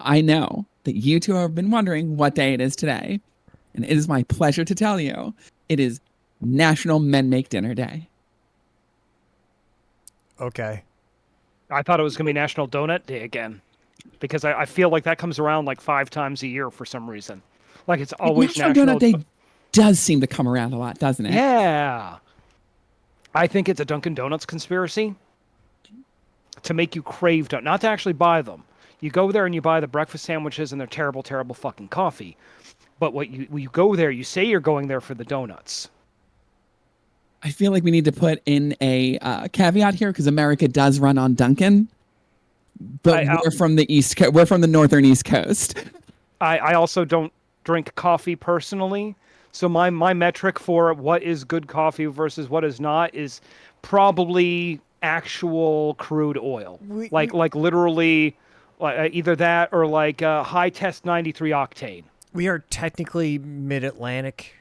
I know that you two have been wondering what day it is today, and it is my pleasure to tell you it is National Men Make Dinner Day. Okay. I thought it was going to be National Donut Day again, because I feel like that comes around like 5 times a year for some reason. Like it's always National Donut National. Day does seem to come around a lot, doesn't it? Yeah. I think it's a Dunkin' Donuts conspiracy to make you crave donuts, not to actually buy them. You go there and you buy the breakfast sandwiches and their terrible, terrible fucking coffee. But when you go there, you say you're going there for the donuts. I feel like we need to put in a caveat here because America does run on Dunkin', but I, we're from the East Coast. We're from the northern East Coast. I also don't drink coffee personally. So my metric for what is good coffee versus what is not is probably actual crude oil. Like literally either that or like high test 93 octane. We are technically mid-Atlantic.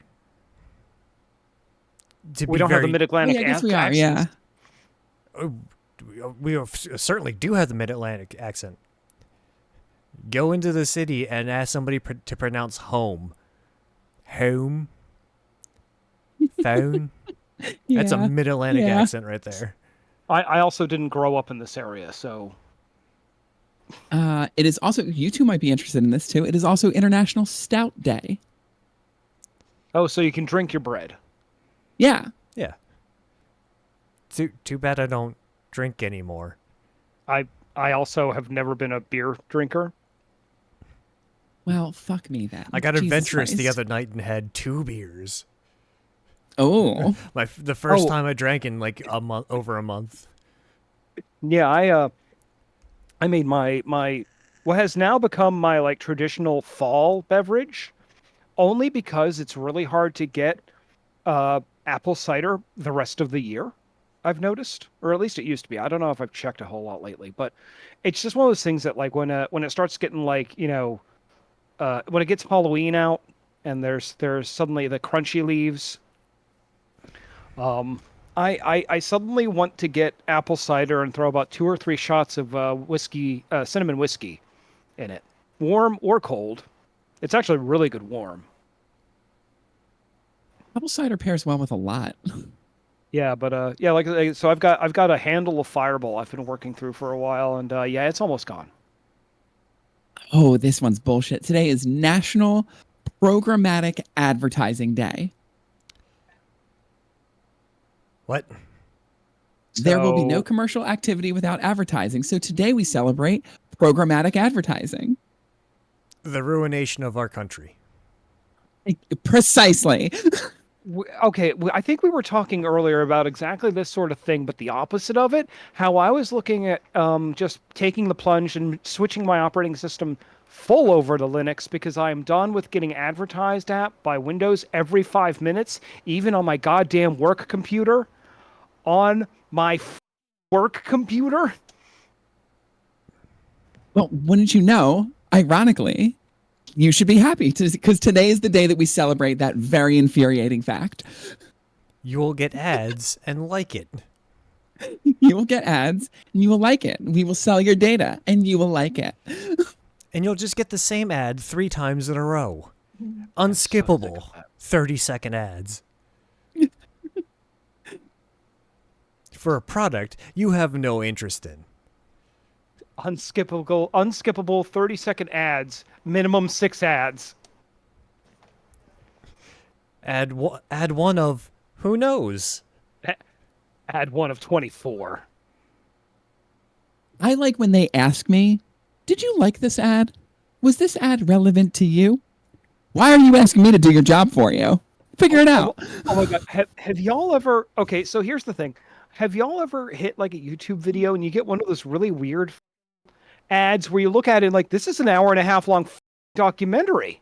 To We be don't have the very, mid-Atlantic Yeah, I guess we are. accents. Yeah. we certainly do have the mid-Atlantic accent. Go into the city and ask somebody to pronounce home. Home. Phone. That's a Yeah. mid-Atlantic Yeah. accent right there. I also didn't grow up in this area, so It is also, you two might be interested in this too. It is also International Stout Day. so you can drink your bread. Yeah. Yeah. Too bad I don't drink anymore. I also have never been a beer drinker. Well, fuck me then. I got Jesus adventurous the Christ. other night and had 2 beers. Oh. The first Oh. time I drank in like over a month. Yeah, I made my what has now become my like traditional fall beverage only because it's really hard to get apple cider the rest of the year. I've noticed, or at least it used to be. I don't know if I've checked a whole lot lately, but it's just one of those things that like when it starts getting like, when it gets Halloween out and there's suddenly the crunchy leaves. I suddenly want to get apple cider and throw about 2 or 3 shots of whiskey, cinnamon whiskey, in it, warm or cold. It's actually really good warm. Apple cider pairs well with a lot. Yeah, but yeah, so I've got a handle of Fireball I've been working through for a while, and yeah, it's almost gone. Oh, this one's bullshit. Today is National Programmatic Advertising Day. What? There will be no So commercial activity without advertising. So today we celebrate programmatic advertising. The ruination of our country. Precisely. okay, I think we were talking earlier about exactly this sort of thing, but the opposite of it. How I was looking at just taking the plunge and switching my operating system full over to Linux because I am done with getting advertised at by Windows every 5 minutes, even on my goddamn work computer. On my work computer. Well, wouldn't you know, ironically, you should be happy because today is the day that we celebrate that very infuriating fact. You will get ads and like it. You will get ads and you will like it. We will sell your data and you will like it. And you'll just get the same ad 3 times in a row. So sick Unskippable of that. 30-second ads. For a product you have no interest in. Unskippable 30-second ads, minimum 6 ads. Ad one of who knows? Ad 1 of 24. I like when they ask me, did you like this ad? Was this ad relevant to you? Why are you asking me to do your job for you? Figure it out. Oh my god, have y'all ever? Okay, so here's the thing. Have y'all ever hit like a YouTube video and you get one of those really weird ads where you look at it and like this is an hour and a half long documentary?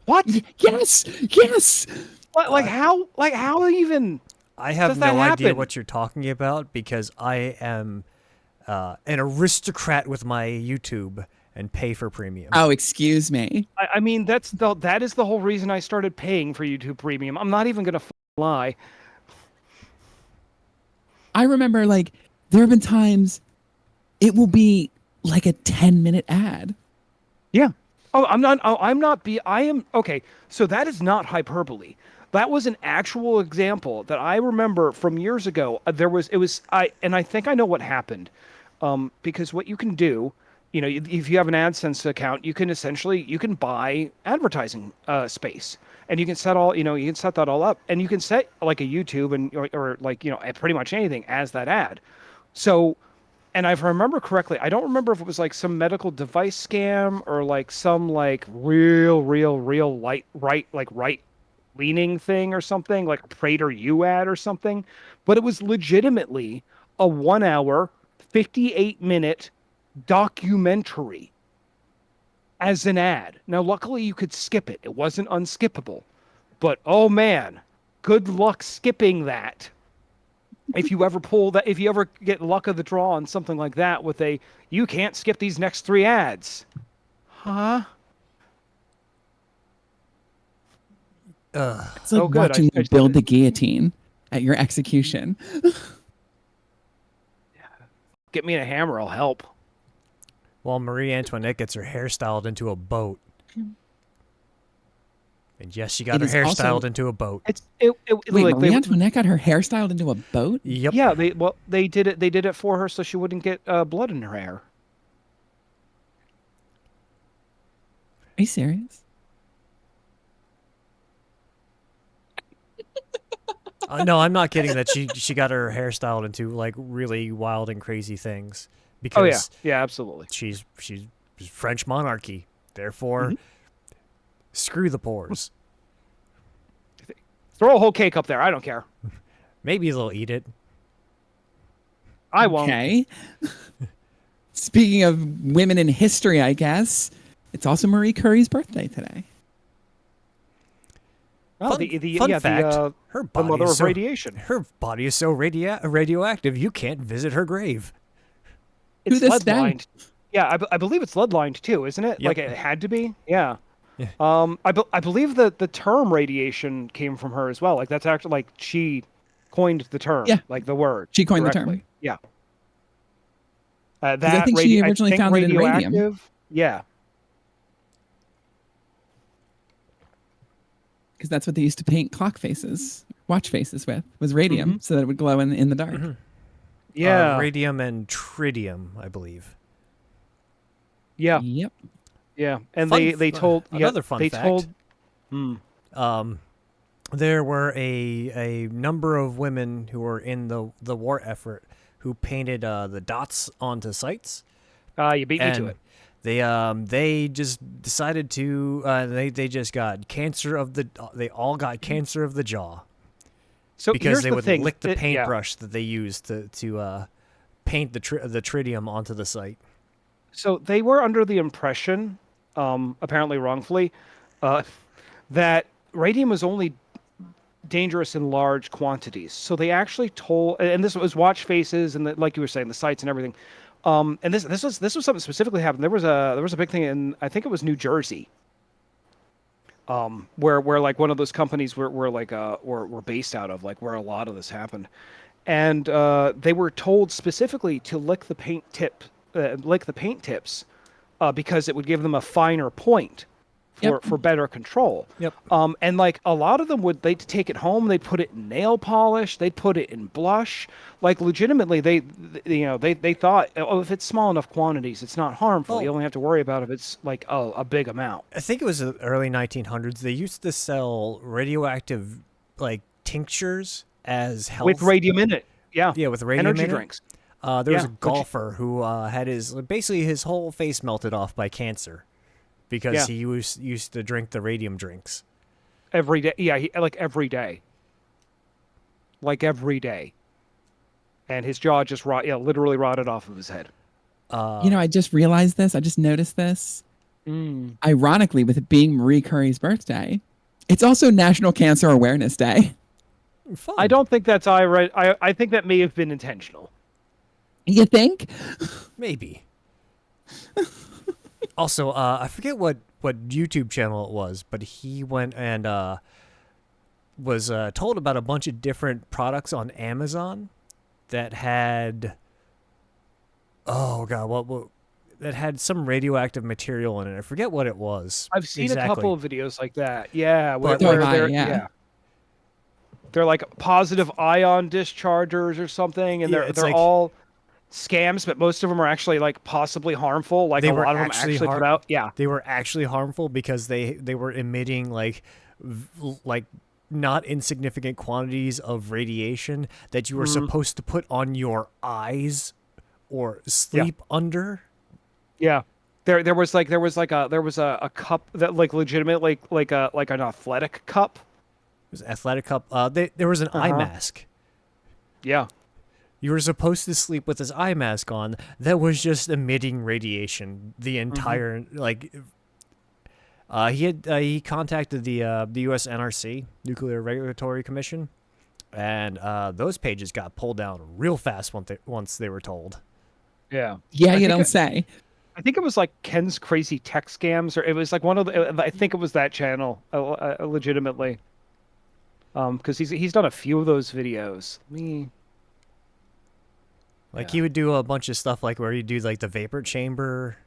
What? Yes, yes. Like how even? I have Does that no idea happen? what you're talking about because I am an aristocrat with my YouTube and pay for premium. Oh, excuse me. I mean that is the whole reason I started paying for YouTube Premium. I'm not even gonna lie. I remember like there have been times it will be like a 10-minute ad. Yeah. Oh, I'm not be I am okay. So that is not hyperbole. That was an actual example that I remember from years ago. There was it was I think I know what happened. Because what you can do, if you have an AdSense account, you can essentially you can buy advertising space, and you can set all you can set that all up, and you can set like a YouTube or like pretty much anything as that ad. So, and if I remember correctly, I don't remember if it was like some medical device scam or like some like real right leaning thing or something like a Prater U ad or something, but it was legitimately a 1 hour, 58-minute documentary as an ad. Now, luckily, you could skip it. It wasn't unskippable, but oh man, good luck skipping that. If you ever get luck of the draw on something like that with you can't skip these next three ads. Huh? It's like Oh, good. watching I you just did build it. the guillotine at your execution. Get me a hammer. I'll help. While Marie Antoinette gets her hair styled into a boat. And yes, she got It her is hair also styled into a boat. wait, Like Marie Antoinette got her hair styled into a boat? Yep. yeah, they did it. They did it for her so she wouldn't get blood in her hair. Are you serious? No, I'm not kidding that she got her hair styled into like really wild and crazy things Oh yeah, because yeah, absolutely. she's French monarchy. Therefore, Hmm. screw the pores. Throw a whole cake up there. I don't care. Maybe they'll eat it. I won't. Okay. Speaking of women in history, I guess it's also Marie Curie's birthday today. Oh, Fun fact: her the body mother is of so radiation. her body is so radioactive you can't visit her grave. To It's this lead day. lined. Yeah, I believe it's lead lined too, isn't it? Yep. Like it had to be. Yeah. Yeah. I believe that the term radiation came from her as well. Like that's actually like she coined the term, Yeah, like the word she coined the term directly. Yeah. because I think she I originally think found it in radium radioactive. Yeah. because that's what they used to paint clock faces, watch faces with, was radium Hmm. so that it would glow in the dark. Yeah. Radium and tritium, I believe. Yeah. Yep. Yeah. And they told Another fun they fact. told hmm. Um, there were a number of women who were in the war effort who painted the dots onto sites, You beat me to and it. they just decided to they just got cancer of the they all got cancer of the jaw So because here's they the would thing. lick the Yeah. paintbrush that they used to paint the tritium onto the site. So they were under the impression, apparently wrongfully, uh, that radium was only dangerous in large quantities. So they actually told, and this was watch faces and like you were saying, the sites and everything. And this was something specifically happened. There was a big thing in I think it was New Jersey, where like one of those companies were like were based out of, like where a lot of this happened, and they were told specifically to lick the paint tips, because it would give them a finer point Yep. for better control. Yep. And like a lot of them they'd take it home, they'd put it in nail polish, they'd put it in blush. Like legitimately, they thought, oh, if it's small enough quantities, it's not harmful. You Well, only have to worry about if it's like a big amount. I think it was the early 1900s. They used to sell radioactive like tinctures as With health. radium in it. Yeah. Yeah, with radium Energy in it. drinks. There was Yeah. a golfer who had basically his whole face melted off by cancer because Yeah. he used to drink the radium drinks. Every day. Yeah, like every day. Like every day. And his jaw just literally rotted off of his head. I just realized this. I just noticed this. Mm. Ironically, with it being Marie Curie's birthday, it's also National Cancer Awareness Day. Fun. I don't think that's I right. I think that may have been intentional. You think? Maybe. Also, I forget what YouTube channel it was, but he went and was told about a bunch of different products on Amazon that had. Oh god, what that had some radioactive material in it. I forget what it was. I've seen a exactly. couple of videos like that. Yeah, where, But, So have where I, they're yeah. they're like positive ion dischargers or something, and Yeah, they're it's they're like all scams, but most of them are actually like possibly harmful. Like they a were lot of them actually actually put out. Yeah. they were actually harmful because they were emitting like not insignificant quantities of radiation that you were Mhm. supposed to put on your eyes or Yeah. sleep under. Yeah. There was a cup that like legitimately like an athletic cup. It was athletic cup. There was an eye Uh-huh. mask. Yeah. You were supposed to sleep with this eye mask on that was just emitting radiation the Mhm. entire like. He contacted the U.S. NRC Nuclear Regulatory Commission, and those pages got pulled down real fast once they were told. Yeah. Yeah, I you think don't say. I think it was like Ken's Crazy Tech Scams, or it was like one of the. I think it was that channel, legitimately. Because he's done a few of those videos. Like Yeah. he would do a bunch of stuff like where he'd do like the vapor chamber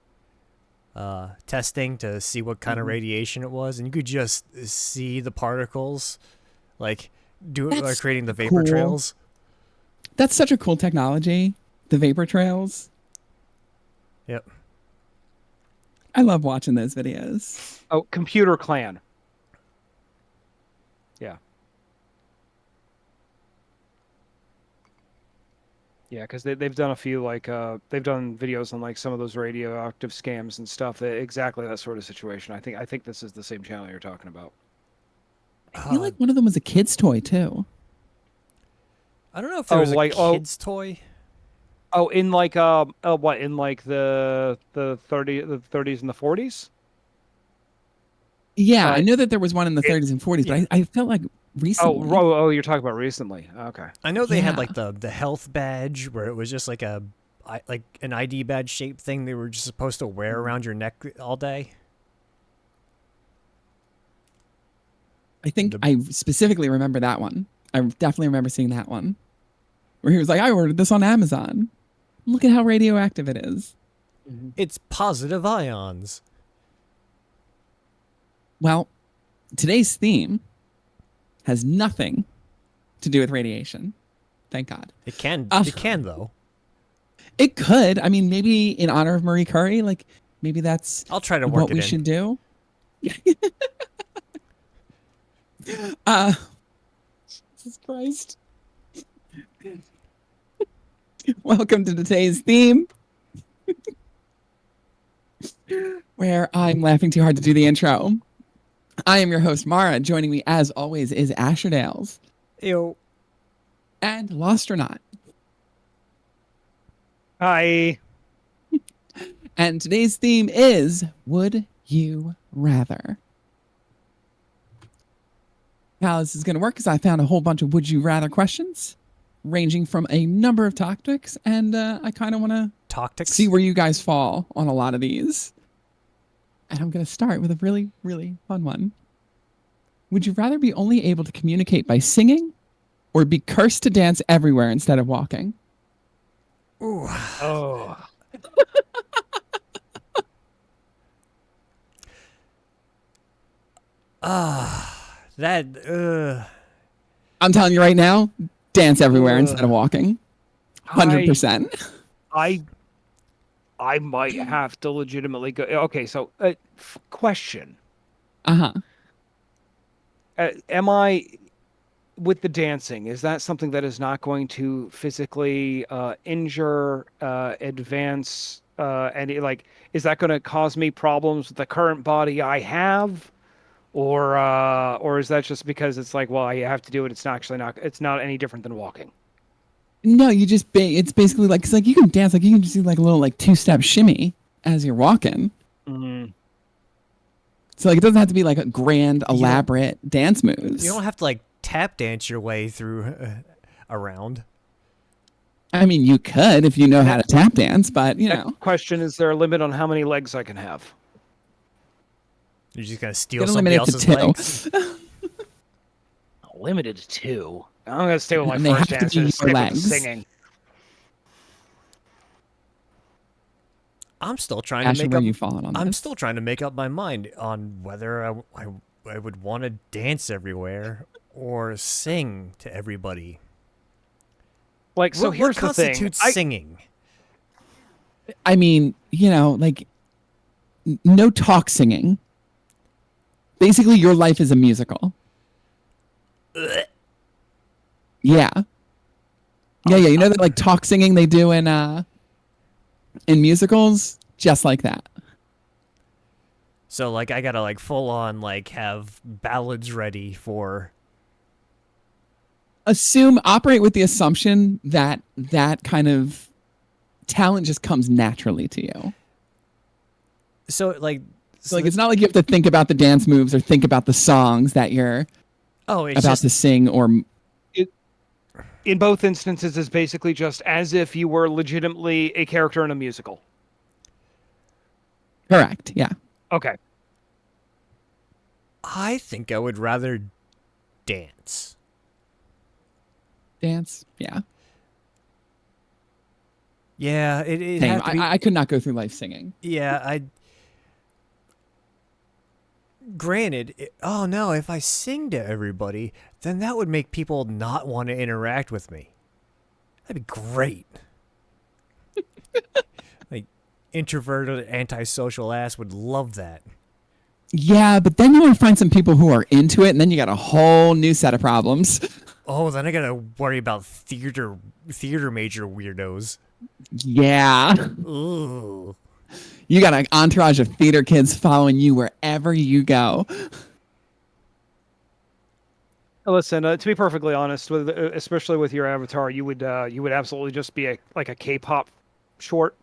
testing to see what kind of Mhm. radiation it was, and you could just see the particles, like That's creating the vapor cool. trails. That's such a cool technology. The vapor trails. Yep. I love watching those videos. Oh, Computer Clan. Yeah. Yeah, because they've done a few like they've done videos on like some of those radioactive scams and stuff. Exactly that sort of situation. I think this is the same channel you're talking about. I feel Uh, like one of them was a kid's toy too. I don't know if there Oh, was a like kid's toy. in like what in like the 30s and the 40s? Yeah, I Uh, know that there was one in the it 30s and 40s, but Yeah, I felt like recently. you're talking about recently. Okay. I know they had Yeah. like the health badge where it was just like like an ID badge shaped thing they were just supposed to wear Mhm. around your neck all day. I think The I specifically remember that one. I definitely remember seeing that one where he was like, I ordered this on Amazon. Look at how radioactive it is. Mhm. It's positive ions. Well, today's theme has nothing to do with radiation. Thank God. It can Uh, it can though. it could. I mean, maybe in honor of Marie Curie, like maybe that's I'll try to work what it we in. should do. Uh, Jesus Christ. Welcome to today's theme, where I'm laughing too hard to do the intro. I am your host, Mara. Joining me, as always, is Asherdales Ew. and Lost or Not. Hi. And today's theme is Would You Rather? How this is going to work is I found a whole bunch of Would You Rather questions ranging from a number of topics, and I kind of want to see Tactics. where you guys fall on a lot of these. And I'm going to start with a really, really fun one. Would you rather be only able to communicate by singing or be cursed to dance everywhere instead of walking? Ooh. Oh. That I'm telling you right now, dance everywhere instead of Ugh. walking. I 100%. I I might have to legitimately go. Okay, so question: Uh huh. Am I with the dancing? Is that something that is not going to physically injure, advance, any like? Is that going to cause me problems with the current body I have? Or is that just because it's like, well, I have to do it. It's not actually not. It's not any different than walking. No, you just it's basically like, it's like you can dance, like you can just do like a little like two-step shimmy as you're walking. Mm. So like it doesn't have to be like a grand, you don't elaborate dance you moves. don't have to like tap dance your way through around. I mean, you could if you know how to Next, tap dance, but you next know, question: is there a limit on how many legs I can have? You're just gonna steal gonna limit somebody it to else's legs. two, Limited to two. I'm gonna stay with my and they have first to answer. be your Stick with the legs. singing. I'm still trying to Asher, make where up. you fallen on I'm this? still trying to make up my mind on whether I would want to dance everywhere or sing to everybody. Like, so What here's the thing. constitutes singing? I mean, like no talk singing. Basically, your life is a musical. Yeah. Yeah, yeah. You know that like talk singing they do in musicals? Just like that. So like I gotta like full on like have ballads ready for. Operate with the assumption that that kind of talent just comes naturally to you. So like. So like it's not like you have to think about the dance moves or think about the songs that you're Oh, it's about just to sing or It, in both instances, is basically just as if you were legitimately a character in a musical. correct. Yeah. Okay. I think I would rather dance. Dance. Yeah. Yeah, it Same. have to be. I could not go through life singing. Yeah, I. Granted, oh no, if I sing to everybody, then that would make people not want to interact with me. That'd be great. Like, introverted, antisocial ass would love that. Yeah, but then you want to find some people who are into it, and then you got a whole new set of problems. Oh, then I gotta worry about theater major weirdos. Yeah. Ooh. You got an entourage of theater kids following you wherever you go. Listen, to be perfectly honest, with especially with your avatar, you would absolutely just be like a K-pop short.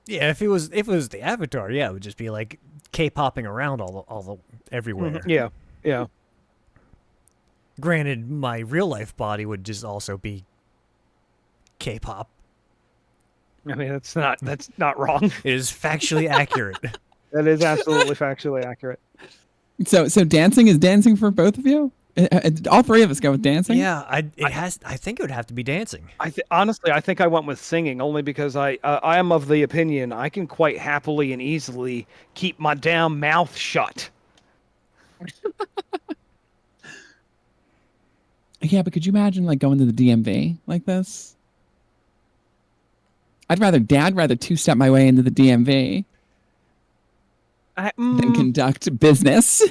Yeah, if it was the Avatar, yeah, it would just be like K-popping around all the everywhere. Yeah, yeah. Granted, my real life body would just also be K-pop. I mean, that's not wrong. It is factually accurate. That is absolutely factually accurate. So dancing is dancing for both of you? All three of us go with dancing? Yeah, I think it would have to be dancing. Honestly, I think I went with singing only because I am of the opinion I can quite happily and easily keep my damn mouth shut. Yeah, but could you imagine like going to the DMV like this? I'd rather two-step my way into the DMV than conduct business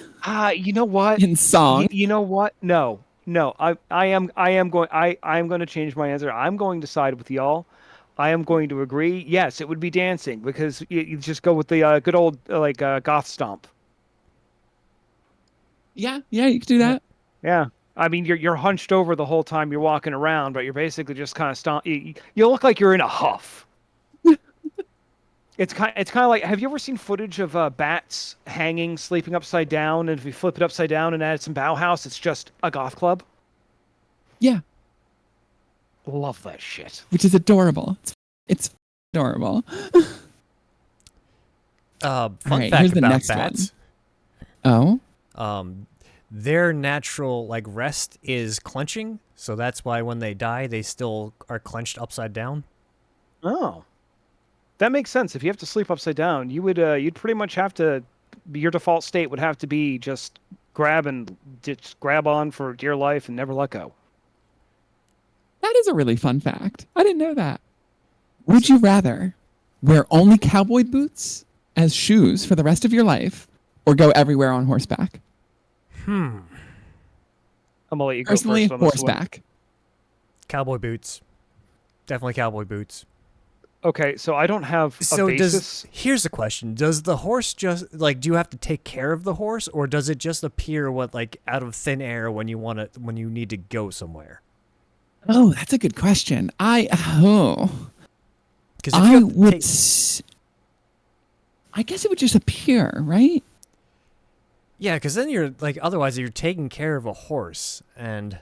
You know what? in song. You know what? No, no. I am going to change my answer. I'm going to side with y'all. I am going to agree. Yes, it would be dancing because you just go with the good old goth stomp. Yeah, you could do that. Yeah. I mean, you're hunched over the whole time you're walking around, but you're basically just kind of stomp. You look like you're in a huff. It's kind of like, have you ever seen footage of bats hanging, sleeping upside down, and if you flip it upside down and add some Bauhaus, it's just a goth club? Yeah, Love that shit. which is adorable. It's adorable. Fun right, fact here's the about next bats. Oh, Their natural like rest is clenching, so that's why when they die, they still are clenched upside down. Oh, that makes sense. If you have to sleep upside down, you'd pretty much have to. Your default state would have to be just grab on for dear life and never let go. that is a really fun fact. I didn't know that. Would you rather wear only cowboy boots as shoes for the rest of your life or go everywhere on horseback? I'm gonna let you go Personally, first on this one. horseback. Cowboy boots, definitely cowboy boots. Okay, so I don't have a basis. Here's the question: does the horse just like do you have to take care of the horse, or does it just appear out of thin air when you need to go somewhere? Oh, that's a good question. Because I guess it would just appear, right? yeah, because then you're like otherwise you're taking care of a horse, and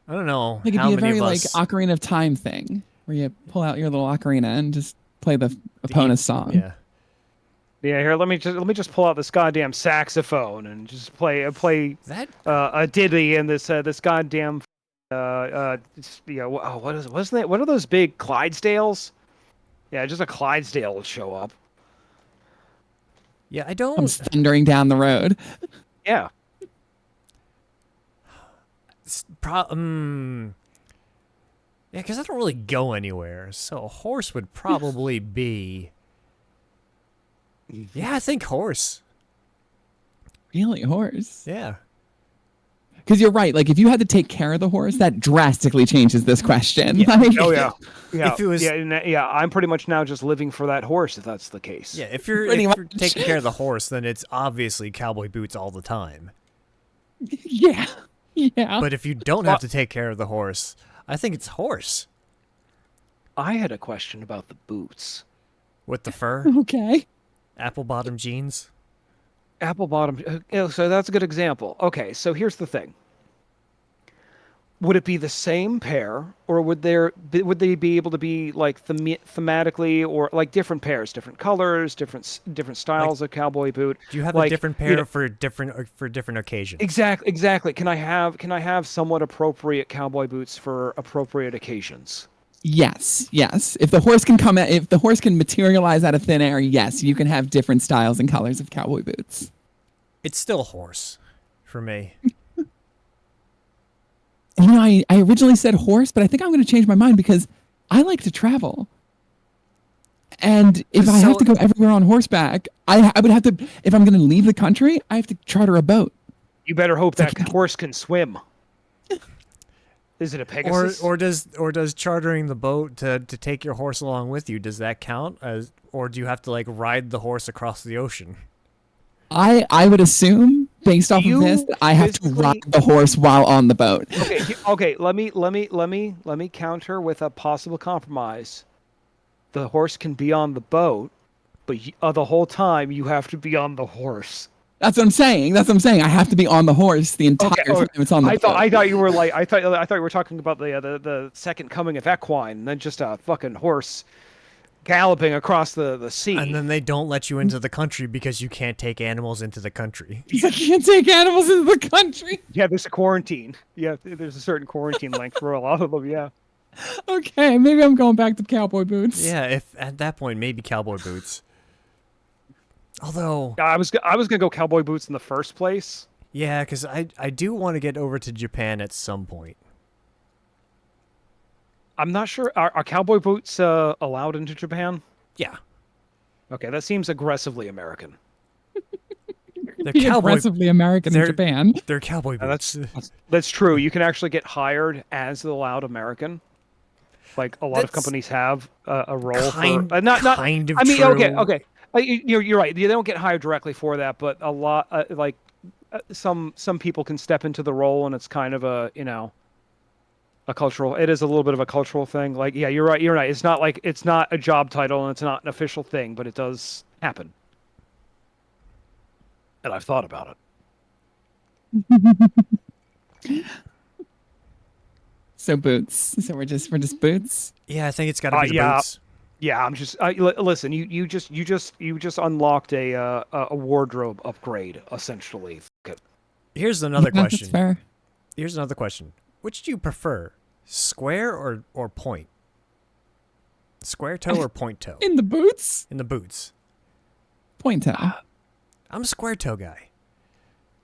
I don't know Like it'd how be a many very of like us. Ocarina of Time thing where you pull out your little ocarina and just play the Epona's song. Yeah. Yeah, here let me just pull out this goddamn saxophone and just play That a ditty in this goddamn what is wasn't it what are those big Clydesdales? Yeah, just a Clydesdale would show up. Yeah, I Comes don't. thundering down the road. Yeah. Yeah, because I don't really go anywhere, so a horse would probably be. Yeah, I think horse. Really, horse? Yeah. Because you're right. Like, if you had to take care of the horse, that drastically changes this question. Yeah. Like, Oh yeah. Yeah. If it was- yeah, yeah, I'm pretty much now just living for that horse if that's the case. Yeah, if you're Pretty if you're much. taking care of the horse, then it's obviously cowboy boots all the time. yeah, yeah. But if you don't have to take care of the horse, I think it's horse I had a question about the boots. with the fur, Okay. apple bottom jeans. Apple bottom. So that's a good example. Okay, so here's the thing. Would it be the same pair, or would would they be able to be like thematically, or like different pairs, different colors, different styles of cowboy boot? Do you have like, a different you pair know, for different occasions? exactly. Can I have somewhat appropriate cowboy boots for appropriate occasions? Yes, yes. If the horse can if the horse can materialize out of thin air, yes, you can have different styles and colors of cowboy boots. It's still horse for me. You know, I originally said horse, but I think I'm going to change my mind because I like to travel. And if I have to go everywhere on horseback, I would have to, if I'm going to leave the country, I have to charter a boat. You better hope that horse can swim. Is it a Pegasus? Or does chartering the boat to take your horse along with you, does that count as, or do you have to like ride the horse across the ocean? I would assume, based off of You this, that I have to physically- ride the horse while on the boat. Okay. Let me counter with a possible compromise. The horse can be on the boat, but the whole time you have to be on the horse. That's what I'm saying. I have to be on the horse the entire time it's on the boat. I thought you were like I thought you were talking about the second coming of equine, and then just a fucking horse galloping across the sea. And then they don't let you into the country because you can't take animals into the country. I can't take animals into the country. Yeah, there's a quarantine. Yeah, there's a certain quarantine length for a lot of them. Yeah. Okay, maybe I'm going back to cowboy boots. Yeah, if at that point maybe cowboy boots. Although, I was gonna go cowboy boots in the first place. yeah, because I do want to get over to Japan at some point. I'm not sure. Are cowboy boots allowed into Japan? Yeah, Okay, that seems aggressively American. they're Be cowboy. aggressively American in they're- Japan. They're cowboy boots. That's true. You can actually get hired as the loud American. Like a lot of That's companies have a role kind- for not kind of I mean, okay, true. okay. You're right. They don't get hired directly for that, but a lot some people can step into the role, and it's kind of a a cultural. It is a little bit of a cultural thing. Like, yeah, you're right. You're right. It's not a job title, and it's not an official thing, but it does happen. And I've thought about it. So boots. So we're just boots. Yeah, I think it's got to be the yeah. boots. Yeah, I'm just listen. You just unlocked a wardrobe upgrade essentially. Here's another Yeah, question. That's fair. Here's another question. Which do you prefer, square or point? Square toe or point toe? In the boots, In the boots. point toe. I'm a square toe guy.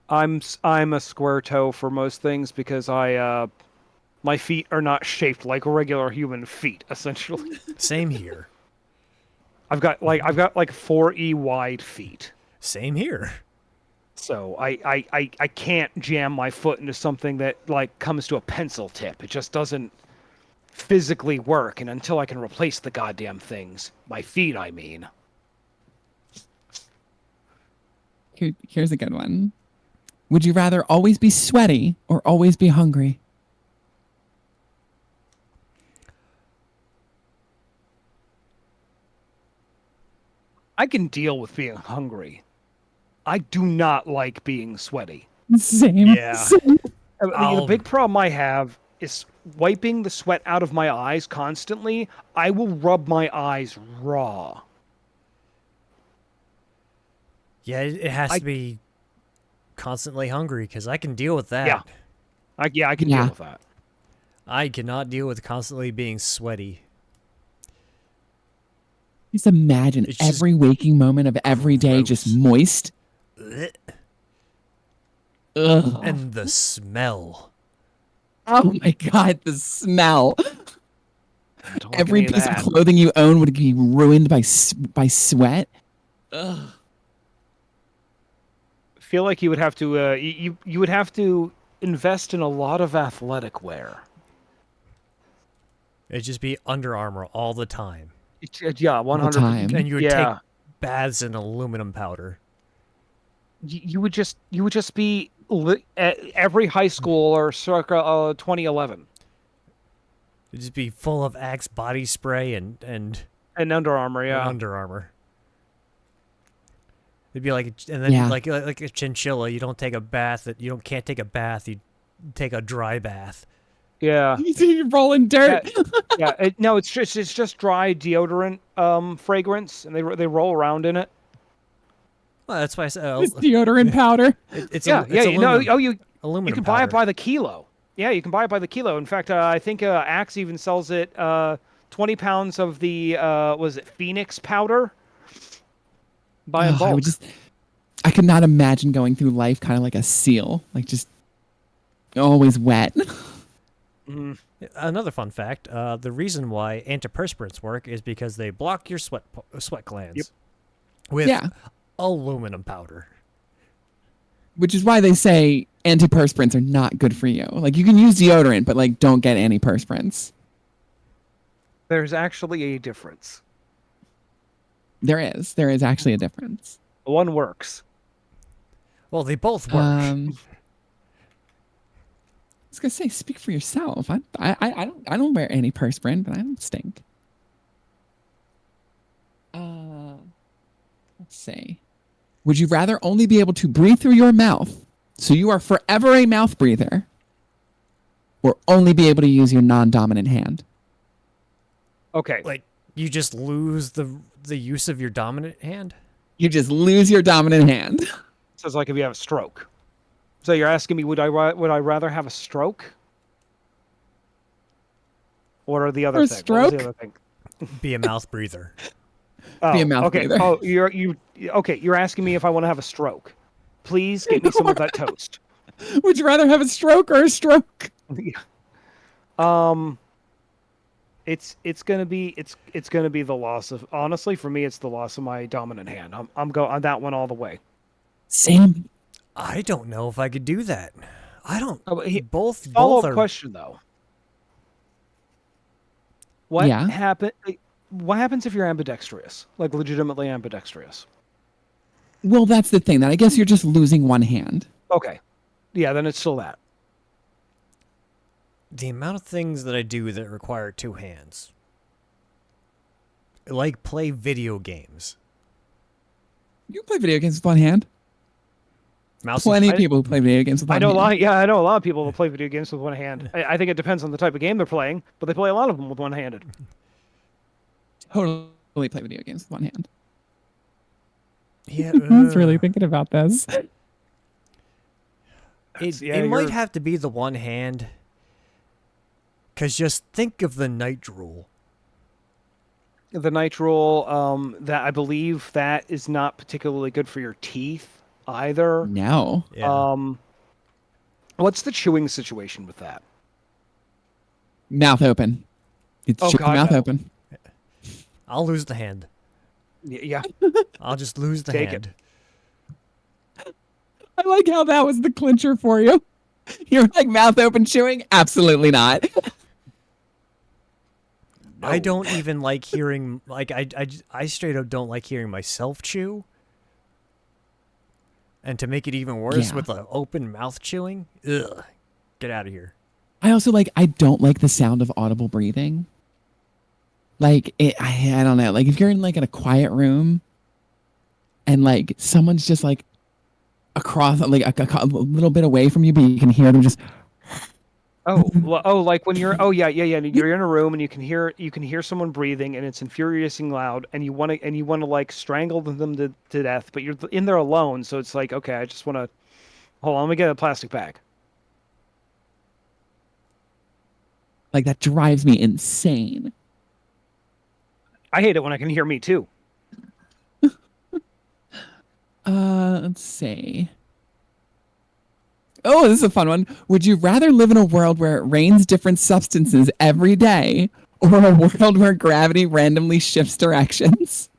I'm a square toe for most things because my feet are not shaped like regular human feet essentially. Same here. I've got like 4E wide feet. Same here. So I can't jam my foot into something that like comes to a pencil tip. It just doesn't physically work, and until I can replace the goddamn things, my feet, I mean. Here's a good one. Would you rather always be sweaty or always be hungry? I can deal with being hungry. I do not like being sweaty. Same. Yeah. Same. I mean, the big problem I have is wiping the sweat out of my eyes constantly. I will rub my eyes raw. Yeah, it has to be constantly hungry because I can deal with that. Yeah. I can Yeah. deal with that. I cannot deal with constantly being sweaty. Just imagine It's just every waking moment of every day just gross. moist. Ugh. Ugh. And the smell. Oh my God, the smell. Don't like Every any of piece of that. clothing you own would be ruined by sweat. Ugh. Feel like you would have to you would have to invest in a lot of athletic wear. It'd just be Under Armour all the time. Yeah, All the 100. time. And you would take Yeah, baths in aluminum powder. you would just be every high schooler circa 2011 It'd just be full of Axe body spray and Under Armour. and Yeah, Under Armour. It'd be like, and then Yeah. like a chinchilla. You don't take a bath. You can't take a bath. You take a dry bath. yeah, You're rolling yeah, dirt. yeah. No, it's just dry deodorant fragrance, and they roll around in it. Well, that's why I said This deodorant powder. Yeah, yeah. it's You know, aluminum. oh, you Aluminum can buy it powder. by the kilo. Yeah, you can buy it by the kilo. In fact, I think Axe even sells it 20 pounds of the was it Phoenix powder? Buy in Oh, bulk. I could not imagine going through life kind of like a seal, like just always wet. Mhm. Another fun fact: the reason why antiperspirants work is because they block your sweat glands Yep. with Yeah. aluminum powder. Which is why they say antiperspirants are not good for you. Like you can use deodorant, but like don't get antiperspirants. There's actually a difference. There is. There is actually a difference. One works. Well, they both work. I was gonna say, speak for yourself. I don't wear antiperspirant, but I don't stink. Let's see. Would you rather only be able to breathe through your mouth, so you are forever a mouth breather, or only be able to use your non-dominant hand? Okay. Like you just lose the use of your dominant hand. You just lose your dominant hand. So it's like if you have a stroke. So you're asking me, would I rather have a stroke? What are the other Or a thing? What was the stroke? other thing? Be a mouth breather. Oh, Be a mouth okay. breather. Oh, okay. You're asking me if I want to have a stroke. Please get me some of that toast. Would you rather have a stroke or a stroke? Um, it's gonna be the loss of, honestly, for me it's the loss of my dominant hand. I'm go on that one all the way. Same. I don't know if I could do that. I don't. Oh, but Both Follow up are. question though. What Yeah. happen? What happens if you're ambidextrous? Like legitimately ambidextrous? Well, that's the thing. That I guess you're just losing one hand. Okay. Yeah, then it's still that. The amount of things that I do that require two hands, like play video games. You can play video games with one hand. Mouse Plenty and, of people who play video games with one I know a hand. lot. Yeah, I know a lot of people that play video games with one hand. I think it depends on the type of game they're playing, but they play a lot of them with one-handed. Totally play video games with one hand. yeah, I was really thinking about this. it might have to be the one hand. Cause just think of the night rule. The nitrile, that I believe that is not particularly good for your teeth either. No. Yeah. What's the chewing situation with that? Mouth open. It's Oh, your God, mouth no. open. I'll lose the hand. Yeah. I'll just lose the Take hand. I like how that was the clincher for you. You're like mouth open chewing? Absolutely not. I don't even like hearing like I straight up don't like hearing myself chew. And to make it even worse Yeah. with the open mouth chewing, ugh, get out of here. I don't like the sound of audible breathing. Like I don't know. Like if you're in like in a quiet room and like someone's just like across like a little bit away from you, but you can hear them just Like when you're, yeah. You're in a room and you can hear someone breathing and it's infuriating loud and you want to like strangle them to death, but you're in there alone, so it's like, okay, I just want to hold on, let me get a plastic bag. like that drives me insane. I hate it when I can hear me too. Let's see. Oh, this is a fun one. Would you rather live in a world where it rains different substances every day or a world where gravity randomly shifts directions?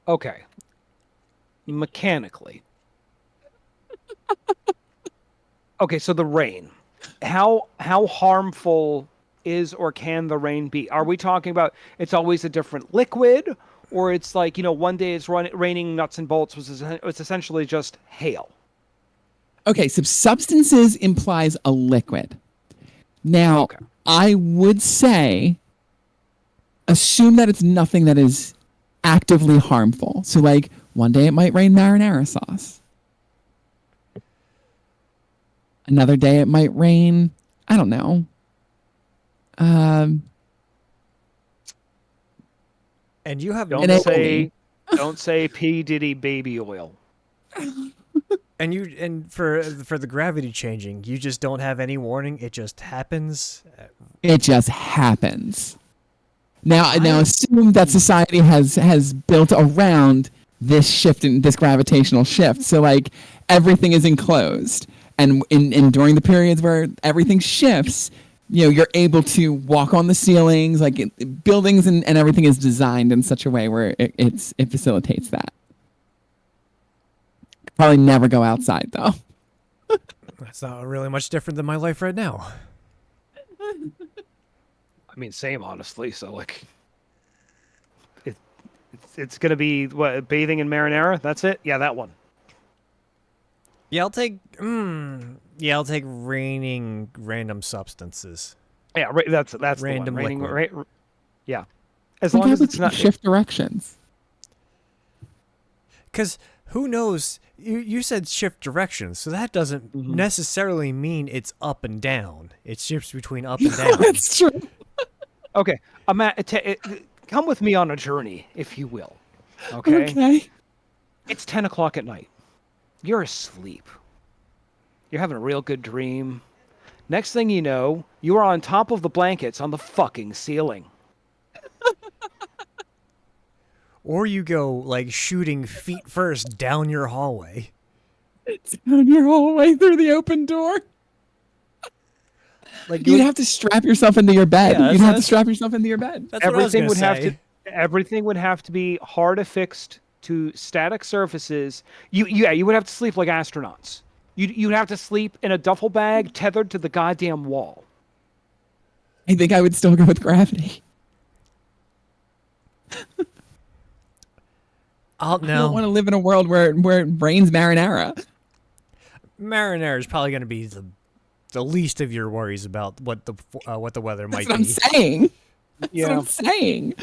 Okay. Mechanically. Okay, so the rain. How harmful is or can the rain be? Are we talking about it's always a different liquid, or it's like, one day it's raining nuts and bolts, which is it's essentially just hail. Okay, so substances implies a liquid. Now, Okay. I would say assume that it's nothing that is actively harmful. So, like, one day it might rain marinara sauce. Another day it might rain, I don't know. Um, And you have Don't an no aioli. say P Diddy baby oil. and for the gravity changing, you just don't have any warning. It just happens. It just happens. Now I assume that society has built around this shift in this gravitational shift. So like everything is enclosed, and in during the periods where everything shifts, you're able to walk on the ceilings. Like buildings and everything is designed in such a way where it facilitates that. Probably never go outside though. That's not really much different than my life right now. I mean, same honestly. So like, it's gonna be what, bathing in marinara. That's it. Yeah, that one. Yeah, I'll take. Yeah, I'll take raining random substances. Yeah, that's the one. Random Raining. liquid. Yeah, as Think long how as we it's can not. shift directions. Because who knows? You said shift directions, so that doesn't necessarily mean it's up and down. It shifts between up and down. That's true. Okay, come with me on a journey, if you will. Okay, Okay. it's 10 o'clock at night. You're asleep. You're having a real good dream. Next thing you know, you are on top of the blankets on the fucking ceiling. Or you go like shooting feet first down your hallway. Down your hallway through the open door. Like You'd have to strap yourself into your bed. Yeah, You'd have to that's strap yourself into your bed. what I was Everything gonna would have to say. everything would have to be hard affixed to static surfaces. You would have to sleep like astronauts. You'd have to sleep in a duffel bag tethered to the goddamn wall. I think I would still go with gravity. I'll I don't want no. to live in a world where it rains marinara. Marinara is probably gonna be the least of your worries about what the weather That's might what I'm be. saying. That's what Yeah. I'm saying.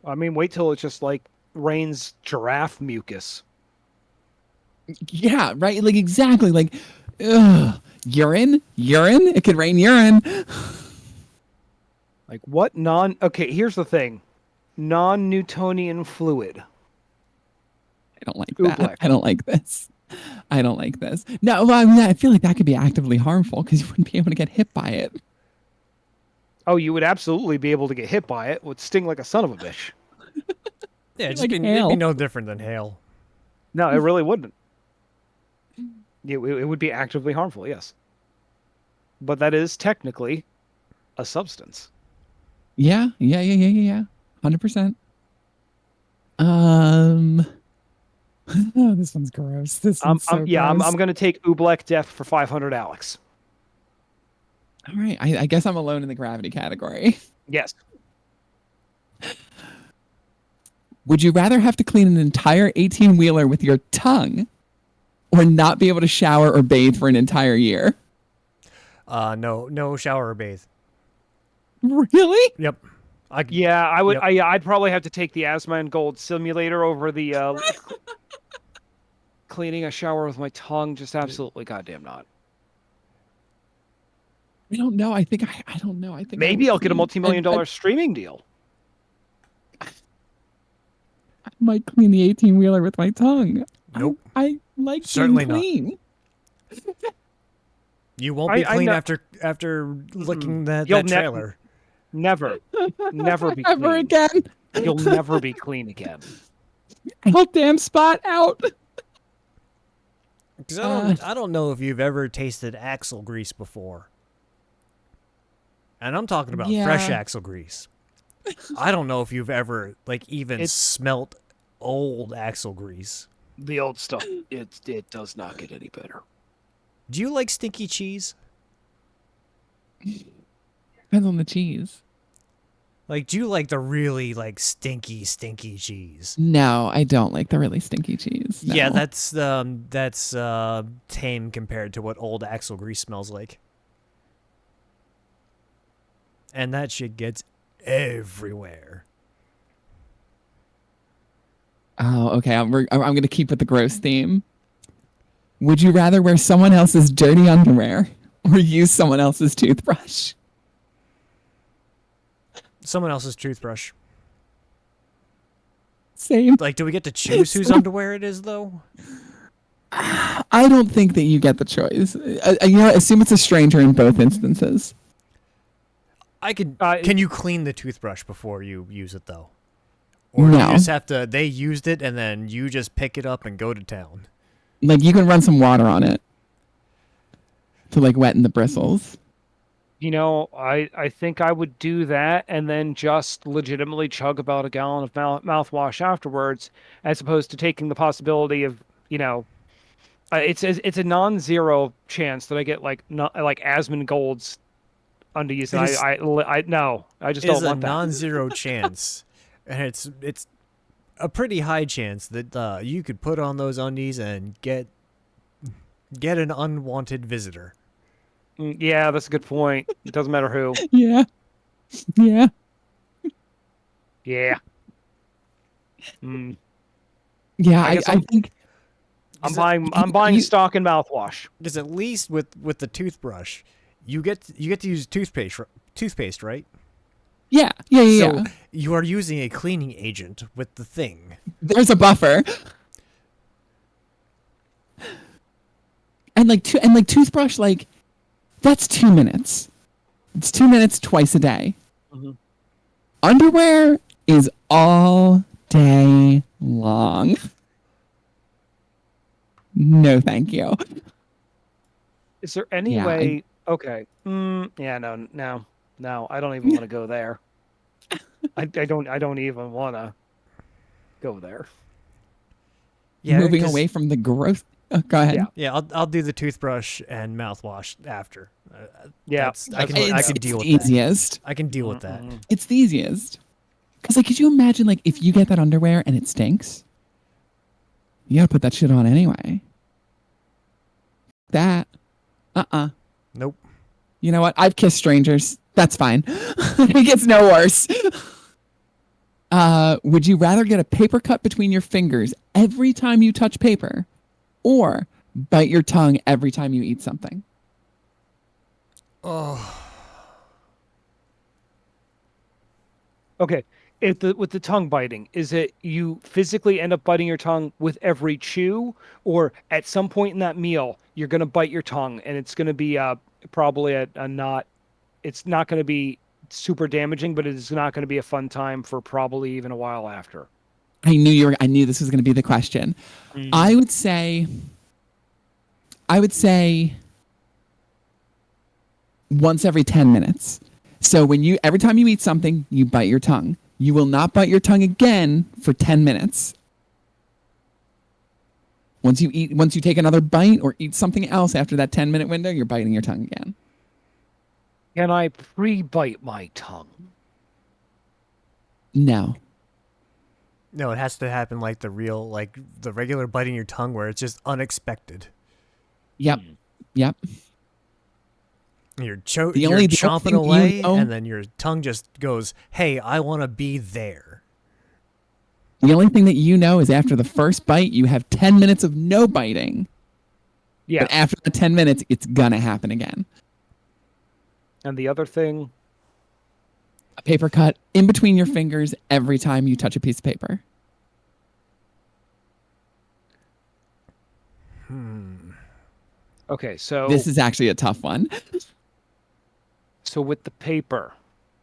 I mean, wait till it just like rains giraffe mucus. Yeah, right. Like exactly. Like, urine. It could rain urine. Like what non? Okay, here's the thing: non-Newtonian fluid. I don't like that. Oobleck. I don't like this. I don't like this. No, well, I mean, I feel like that could be actively harmful because you wouldn't be able to get hit by it. Oh, you would absolutely be able to get hit by it. It would sting like a son of a bitch. Yeah, Like it'd hail. be no different than hail. No, it really wouldn't. It would be actively harmful, yes. But that is technically a substance. Yeah. 100%. Um, oh, this one's gross. This one's so gross. I'm gonna take Oobleck Death for 500, Alex. All right. I guess I'm alone in the gravity category. Yes. Would you rather have to clean an entire 18 wheeler with your tongue or not be able to shower or bathe for an entire year? No shower or bathe. Really? Yep. Yeah, I would. Yep. I'd probably have to take the Asthma and Gold simulator over the cleaning a shower with my tongue. Just absolutely goddamn not. I don't know. I think I don't know. I think Maybe I'll get a clean- multi-million-dollar streaming deal. I might clean the 18 wheeler with my tongue. Nope. I like Certainly not. being clean. You won't be I clean know. after looking that You'll trailer. never, never be Ever clean. again. You'll never be clean again. Whole damn spot out. Because Uh, I don't know if you've ever tasted axle grease before. And I'm talking about fresh Yeah. axle grease. I don't know if you've ever like even It's- smelt old axle grease. The old stuff, it does not get any better. Do you like stinky cheese? Depends on the cheese. Like, do you like the really like stinky cheese? No, I don't like the really stinky cheese. No. Yeah, that's tame compared to what old axle grease smells like. And that shit gets everywhere. Oh, okay. I'm going to keep with the gross theme. Would you rather wear someone else's dirty underwear or use someone else's toothbrush? Someone else's toothbrush. Same. Like, do we get to choose whose underwear it is, though? I don't think that you get the choice. You know, assume it's a stranger in both instances. I can. Can you clean the toothbrush before you use it, though? Or do you No. just have to? They used it, and then you just pick it up and go to town. Like you can run some water on it to like weten the bristles. You know, I think I would do that and then just legitimately chug about a gallon of mouthwash afterwards, as opposed to taking the possibility of, it's a non-zero chance that I get like not like Asmongold's undies, and It is- I no, I just It is don't a want that. non-zero chance, and it's a pretty high chance that you could put on those undies and get an unwanted visitor. Yeah, that's a good point. It doesn't matter who. Yeah. Yeah. Mm. Yeah. I guess I think I'm buying stock in mouthwash. Because at least with the toothbrush, you get to use toothpaste, right? yeah. Yeah. So you are using a cleaning agent with the thing. There's a buffer. And like toothbrush, like that's 2 minutes. It's 2 minutes twice a day. Mhm. Underwear is all day long. No, thank you. Is there any Yeah, way? Okay. Yeah. No. I don't even want to go there. I don't even want to go there. Yeah, Moving 'cause- away from the gross. Go ahead. Yeah. Yeah, I'll do the toothbrush and mouthwash after. Yeah, I can It's deal with the that. easiest. I can deal with that. It's the easiest. Because, like, could you imagine, like, if you get that underwear and it stinks? You gotta put that shit on anyway. That. Nope. You know what? I've kissed strangers. That's fine. It gets no worse. Would you rather get a paper cut between your fingers every time you touch paper or bite your tongue every time you eat something? Okay. With the tongue biting, is it you physically end up biting your tongue with every chew, or at some point in that meal you're gonna bite your tongue and it's gonna be probably a not, it's not gonna be super damaging, but it is not gonna be a fun time for probably even a while after. I knew this was going to be the question. I would say once every 10 minutes. So every time you eat something, you bite your tongue. You will not bite your tongue again for 10 minutes. Once you take another bite or eat something else after that 10-minute window, you're biting your tongue again. Can I pre-bite my tongue? No. No, it has to happen like the regular biting your tongue where it's just unexpected. Yep. Yep. You're The only chomping thing away, you know- and then your tongue just goes, "Hey, I want to be there." The only thing that you know is after the first bite, you have 10 minutes of no biting. Yeah. But after the 10 minutes, it's gonna happen again. And the other thing, A paper cut in between your fingers every time you touch a piece of paper. Okay, so This is actually a tough one. with the paper,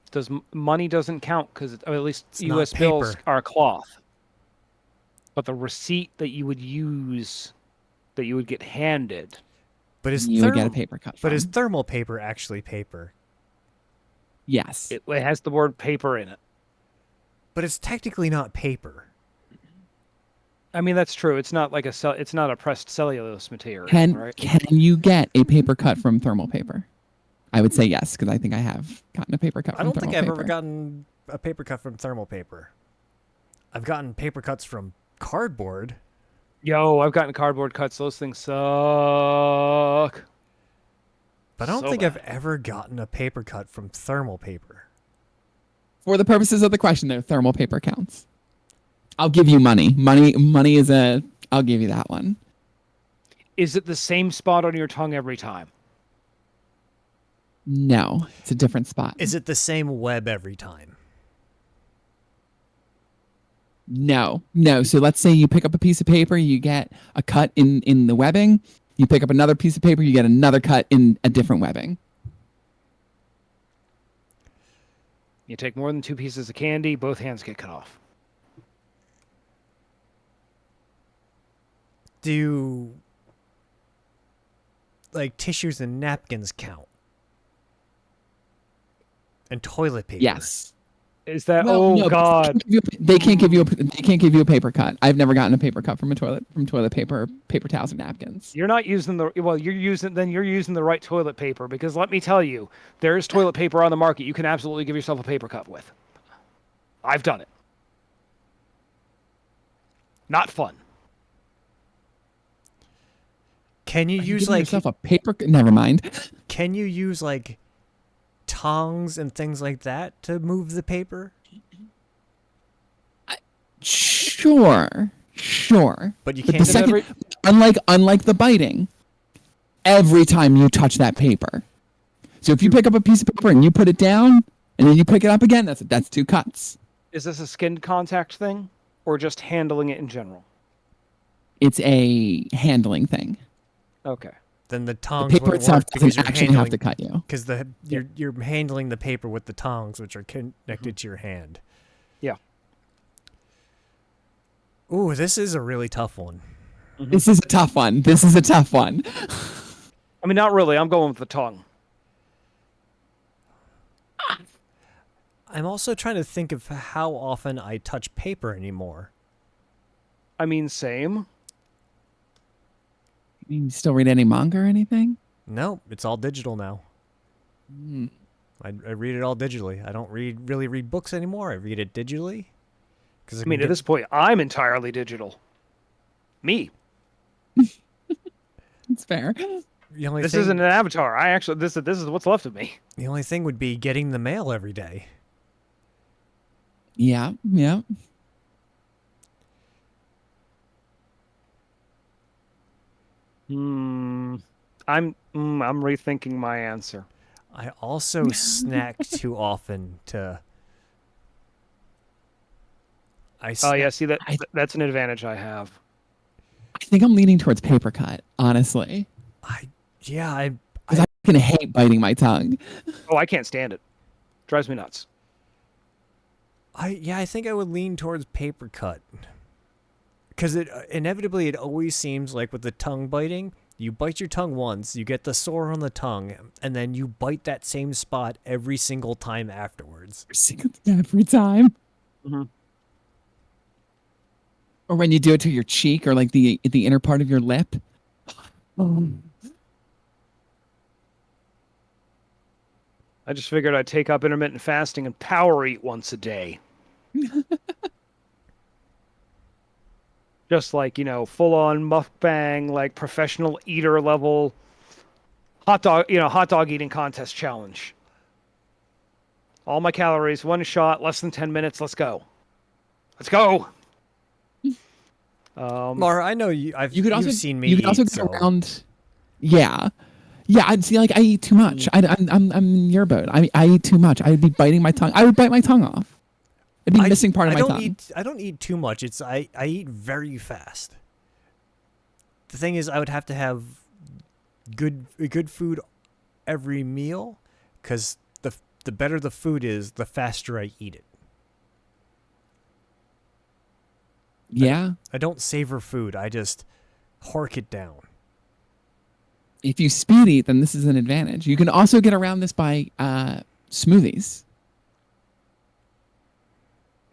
does money doesn't count because at least It's not U.S. bills paper. are cloth, but the receipt that you would use, that you would get handed, You would get a paper cut But is from. thermal paper actually paper? Yes. it has the word paper in it. But it's technically not paper. I mean, that's true. It's not like it's not a pressed cellulose material, Can right? can you get a paper cut from thermal paper? I would say yes, because I think I have gotten a paper cut I from don't think thermal I've paper. ever gotten a paper cut from thermal paper. I've gotten paper cuts from cardboard. Yo, I've gotten cardboard cuts. Those things suck. But I don't So think I've bad. ever gotten a paper cut from thermal paper. For the purposes of the question, there thermal paper counts. I'll give you money. Money is a. I'll give you that one. Is it the same spot on your tongue every time? No, it's a different spot. Is it the same web every time? No, no. So let's say you pick up a piece of paper, you get a cut in the webbing. You pick up another piece of paper, you get another cut in a different webbing. You take more than 2 pieces of candy, both hands get cut off. Do like tissues and napkins count? And toilet paper? Yes. Is that? Well, Oh no, God! they can't give you a paper cut. I've never gotten a paper cut from toilet paper, paper towels, and napkins. You're not using the well. You're using the right toilet paper, because let me tell you, there is toilet paper on the market. You can absolutely give yourself a paper cut with. I've done it. Not fun. Can you Are use giving like yourself a paper? Never mind. can you use like tongs and things like that to move the paper? Sure, sure. But you But can't the second, unlike the biting, every time you touch that paper. So if you pick up a piece of paper and you put it down and then you pick it up again, that's 2 cuts. Is this a skin contact thing, or just handling it in general? It's a handling thing. Okay. then the The tongs paper wouldn't itself work because doesn't you're actually have handling to cut you. because you're handling the paper with the tongs, which are connected to your hand. Yeah. Ooh, this is a really tough one. This is a tough one. I mean, not really. I'm going with the tongue. I'm also trying to think of how often I touch paper anymore. I mean, same. You still read any manga or anything? No, it's all digital now. I read it all digitally. I don't really read books anymore. I read it digitally. I mean, at this point, I'm entirely digital. Me. It's fair. the only This thing, isn't an avatar. I actually this is what's left of me. the only thing would be getting the mail every day. Yeah, yeah. I'm rethinking my answer. I also snack too often to. I Oh snack, yeah, see that's an advantage I have. I think I'm leaning towards paper cut, honestly. yeah, I Because I can hate biting my tongue. Oh, I can't stand it. Drives me nuts. I think I would lean towards paper cut. Because it inevitably it always seems like with the tongue biting, you bite your tongue once, you get the sore on the tongue, and then you bite that same spot every single time afterwards. Every time. Mm-hmm. Or when you do it to your cheek or like the inner part of your lip. I just figured I'd take up intermittent fasting and power eat once a day. Just like, full on mukbang, like professional eater level hot dog eating contest challenge. All my calories, one shot, less than 10 minutes. Let's go. Let's go. Mara, I know you've seen me You could also eat, go so. around. Yeah. Yeah, I'd see. Like I eat too much. I'm in your boat. I eat too much. I'd be biting my tongue. I would bite my tongue off. I'd be missing part of my tongue. I don't eat too much. I eat very fast. The thing is, I would have to have good food every meal, because the better the food is, the faster I eat it. Yeah. I don't savor food. I just hork it down. If you speed eat, then this is an advantage. You can also get around this by smoothies.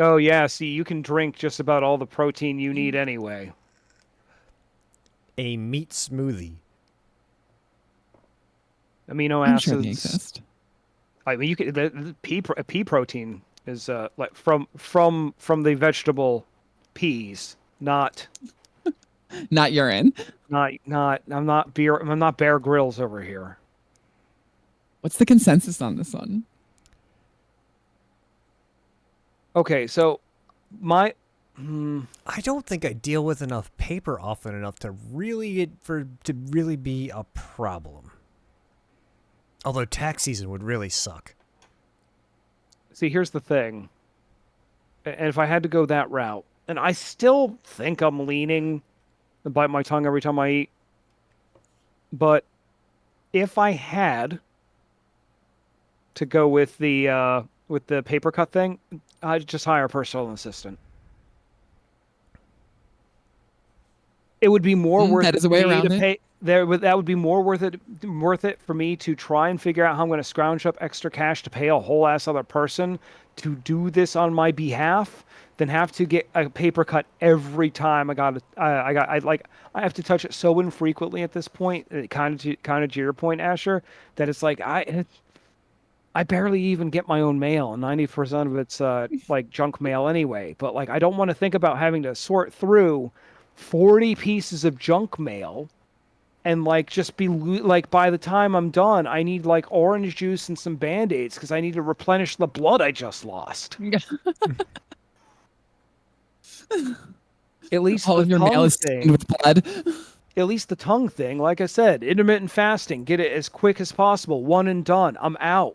Oh yeah, see, you can drink just about all the protein you need anyway. A meat smoothie. Amino I'm sure they acids. exist. I mean, you can the pea protein is like from the vegetable peas, not Not urine. I'm not Bear Grylls over here. What's the consensus on this one? Okay, so my I don't think I deal with enough paper often enough to really be a problem. Although tax season would really suck. see, here's the thing. And if I had to go that route, and I still think I'm leaning and bite my tongue every time I eat, but if I had to go with the paper cut thing, I'd just hire a personal assistant. It would be more worth That it is a for way me to around it. pay that would be more worth it for me to try and figure out how I'm going to scrounge up extra cash to pay a whole ass other person to do this on my behalf than have to get a paper cut every time I have to touch it so infrequently at this point, kind of to your point, Asher, that it's like I barely even get my own mail, and 90% of it's like junk mail anyway. But like, I don't want to think about having to sort through 40 pieces of junk mail and like just be like, by the time I'm done, I need like orange juice and some band-aids because I need to replenish the blood I just lost. At least All the of your mail tongue is stained thing, with blood. at least the tongue thing, like I said, intermittent fasting, get it as quick as possible, one and done. I'm out.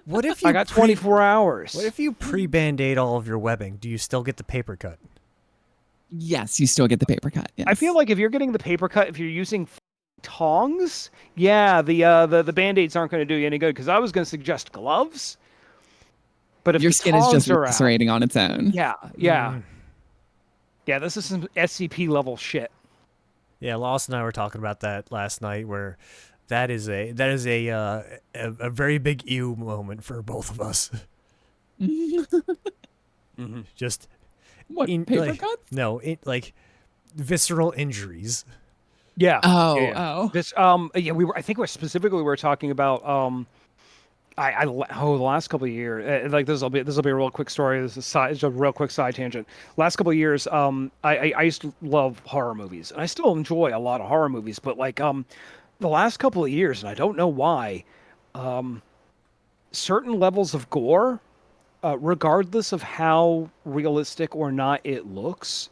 What if I you got pre 24 What hours. if you pre-band-aid all of your webbing? Do you still get the paper cut? Yes, you still get the paper cut. I feel Yes. like if you're getting the paper cut, if you're using tongs, yeah, the band-aids aren't going to do you any good because I was going to suggest gloves, but if Your the skin is just tongs are out, lacerating on its own. yeah, yeah, this is some SCP level shit. Yeah, Lost and I were talking about that last night, where that is a very big ew moment for both of us. Just What, in paper like cuts? no, it like visceral injuries. Yeah, yeah, Oh, yeah. oh. This yeah, I think we were talking about the last couple of years, like this will be a real quick story. It's a real quick side tangent. Last couple of years, I used to love horror movies, and I still enjoy a lot of horror movies. But like the last couple of years, and I don't know why, certain levels of gore, regardless of how realistic or not it looks,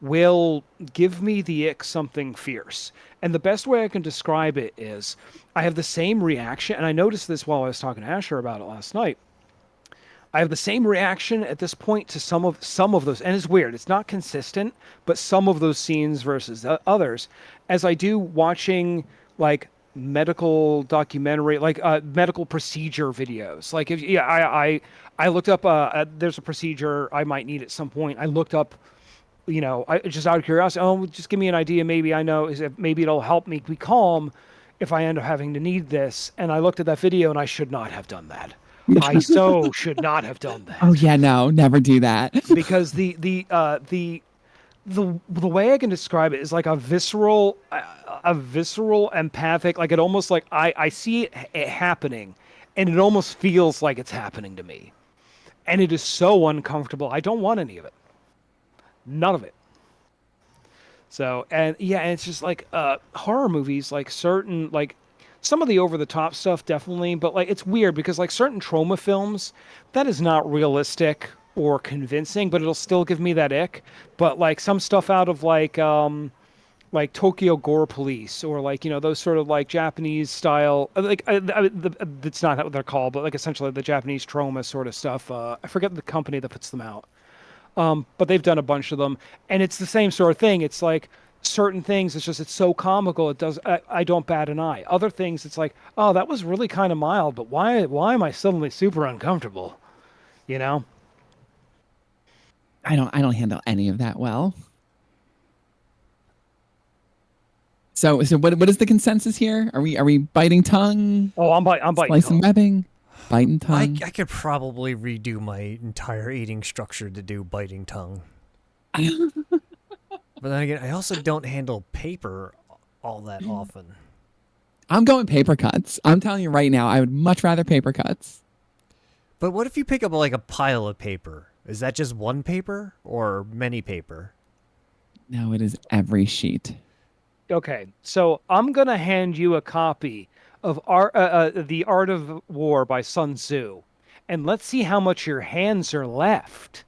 will give me the ick something fierce. And the best way I can describe it is I have the same reaction, and I noticed this while I was talking to Asher about it last night. I have the same reaction at this point to some of those, and it's weird. It's not consistent, but some of those scenes versus others, as I do watching like medical documentary, like medical procedure videos. Like if yeah, I looked up. There's a procedure I might need at some point. I looked up, I just out of curiosity, oh, just give me an idea. Maybe I know is if maybe it'll help me be calm if I end up having to need this. And I looked at that video and I should not have done that. I so should not have done Oh that yeah, no, never do that. because the way I can describe it is like a visceral empathic, like it almost like I see it happening and it almost feels like it's happening to me. And it is so uncomfortable. I don't want any of it. None of it. So, and yeah, and it's just like horror movies, like certain like some of the over the top stuff definitely, but like it's weird because like certain trauma films, that is not realistic or convincing, but it'll still give me that ick. But like some stuff out of like Tokyo Gore Police or like those sort of like Japanese style it's not what they're called, but like essentially the Japanese trauma sort of stuff. I forget the company that puts them out. But they've done a bunch of them, and it's the same sort of thing. It's like certain things, it's so comical. I don't bat an eye. Other things, it's like, oh, that was really kind of mild, but why am I suddenly super uncomfortable? You know? I don't handle any of that well. So what is the consensus here? Are we biting tongue, Oh, I'm biting slice and tongue. Webbing, biting I tongue? could probably redo my entire eating structure to do biting tongue. But then again, I also don't handle paper all that often. I'm going paper cuts. I'm telling you right now, I would much rather paper cuts. But what if you pick up like a pile of paper? Is that just one paper or many paper? No, it is every sheet. Okay, so I'm gonna hand you a copy of The Art of War by Sun Tzu, and let's see how much your hands are left.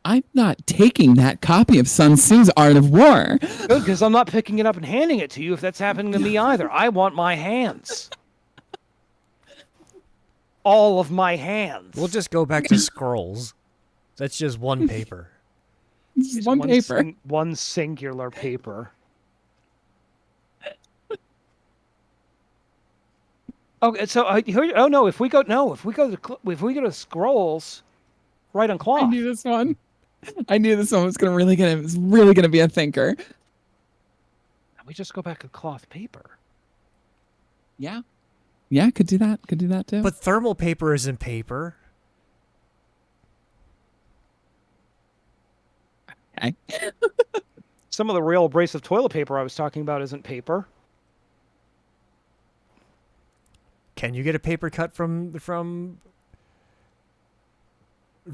I'm not taking that copy of Sun Tzu's Art of War. Good, because I'm not picking it up and handing it to you if that's happening to me either. I want my hands. All of my hands. We'll just go back to scrolls. That's just one paper. This is It's one paper. one singular paper. Okay, so oh no, if we go to scrolls, right on I cloth. knew this one. I knew this one was really gonna be a thinker. We just go back to cloth paper. Yeah. Yeah, could do that. Could do that too. But thermal paper isn't paper. Okay. Some of the real abrasive toilet paper I was talking about isn't paper. Can you get a paper cut from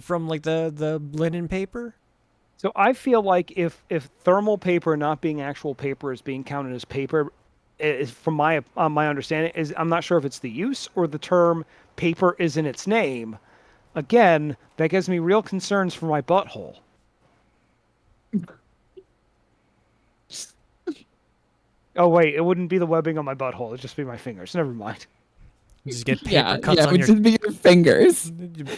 like the linen paper? So I feel like if thermal paper not being actual paper is being counted as paper, is from my understanding is I'm not sure if it's the use or the term paper is in its name. Again, that gives me real concerns for my butthole. Oh wait, it wouldn't be the webbing on my butthole; it'd just be my fingers. Never mind. Just get paper Yeah, cuts yeah, it on would your. just be your fingers.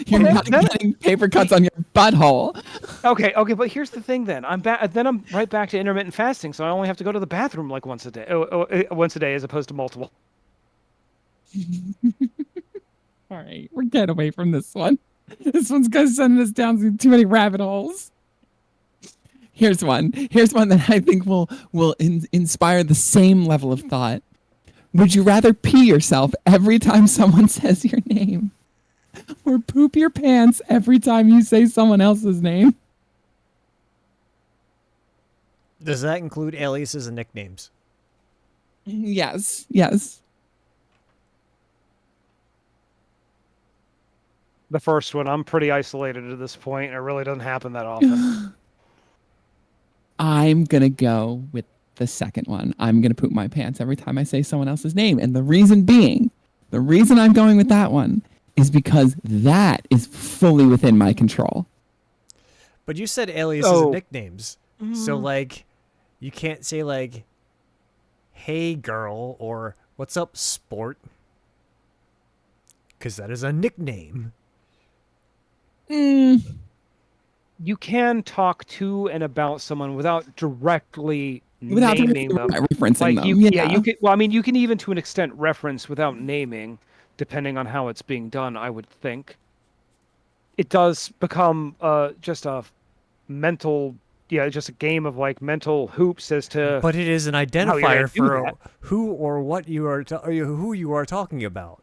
You're Well, not getting paper cuts on your butthole. Okay, but here's the thing. Then I'm back. Then I'm right back to intermittent fasting, so I only have to go to the bathroom like once a day. Once a day as opposed to multiple. All right, we're getting away from this one. This one's gonna send us down too many rabbit holes. Here's one. Here's one that I think will inspire the same level of thought. Would you rather pee yourself every time someone says your name, or poop your pants every time you say someone else's name? Does that include aliases and nicknames? Yes. Yes. The first one, I'm pretty isolated at this point, and it really doesn't happen that often. I'm gonna go with the second one. I'm gonna poop my pants every time I say someone else's name, and the reason being, the reason I'm going with that one is because that is fully within my control. But you said aliases and nicknames. So like you can't say like hey girl or what's up sport? Cuz that is a nickname. Mm, You can talk to and about someone without directly without naming them. referencing Like them. you can. Well, I mean, you can even to an extent reference without naming, depending on how it's being done. I would think it does become just a mental, just a game of like mental hoops as to. But it is an you're gonna identifier do for that. who or what you are who you are talking about.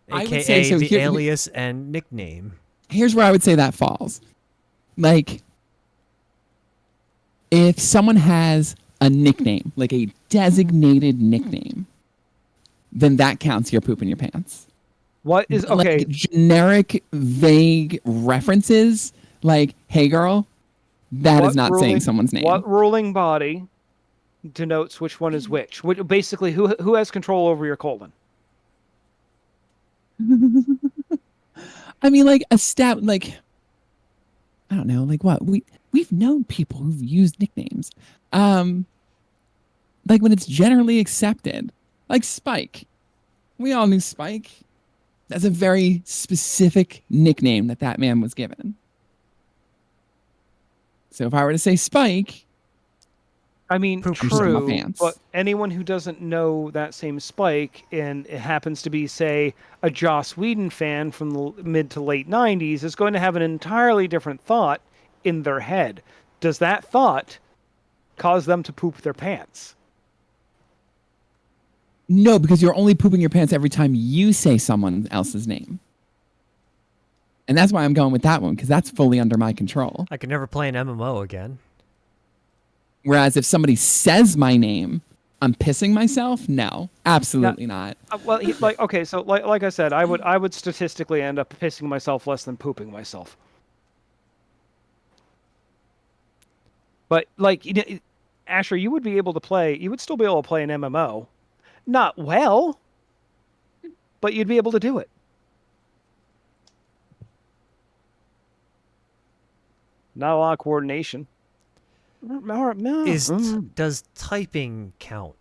I would AKA say so. the alias and nickname. Here's where I would say that falls. Like, if someone has a nickname, like a designated nickname, then that counts your poop in your pants. What is okay? Like generic, vague references, like "Hey, girl," that is not saying someone's name. What ruling body denotes which one is which? Basically, who has control over your colon? I mean, like a stat, like I don't know, like what we've known people who've used nicknames, like when it's generally accepted, like Spike. We all knew Spike. That's a very specific nickname that man was given. So if I were to say Spike, I mean, Poop I'm shitting my true, pants. but anyone who doesn't know that same Spike and it happens to be, say, a Joss Whedon fan from the mid to late 90s is going to have an entirely different thought in their head. Does that thought cause them to poop their pants? No, because you're only pooping your pants every time you say someone else's name. And that's why I'm going with that one, because that's fully under my control. I could never play an MMO again. Whereas if somebody says my name, I'm pissing myself? No, absolutely not. Well, okay, so like I said, I would statistically end up pissing myself less than pooping myself. But like, Asher, you would be able to play. You would still be able to play an MMO, not well, but you'd be able to do it. Not a lot of coordination. Does typing count?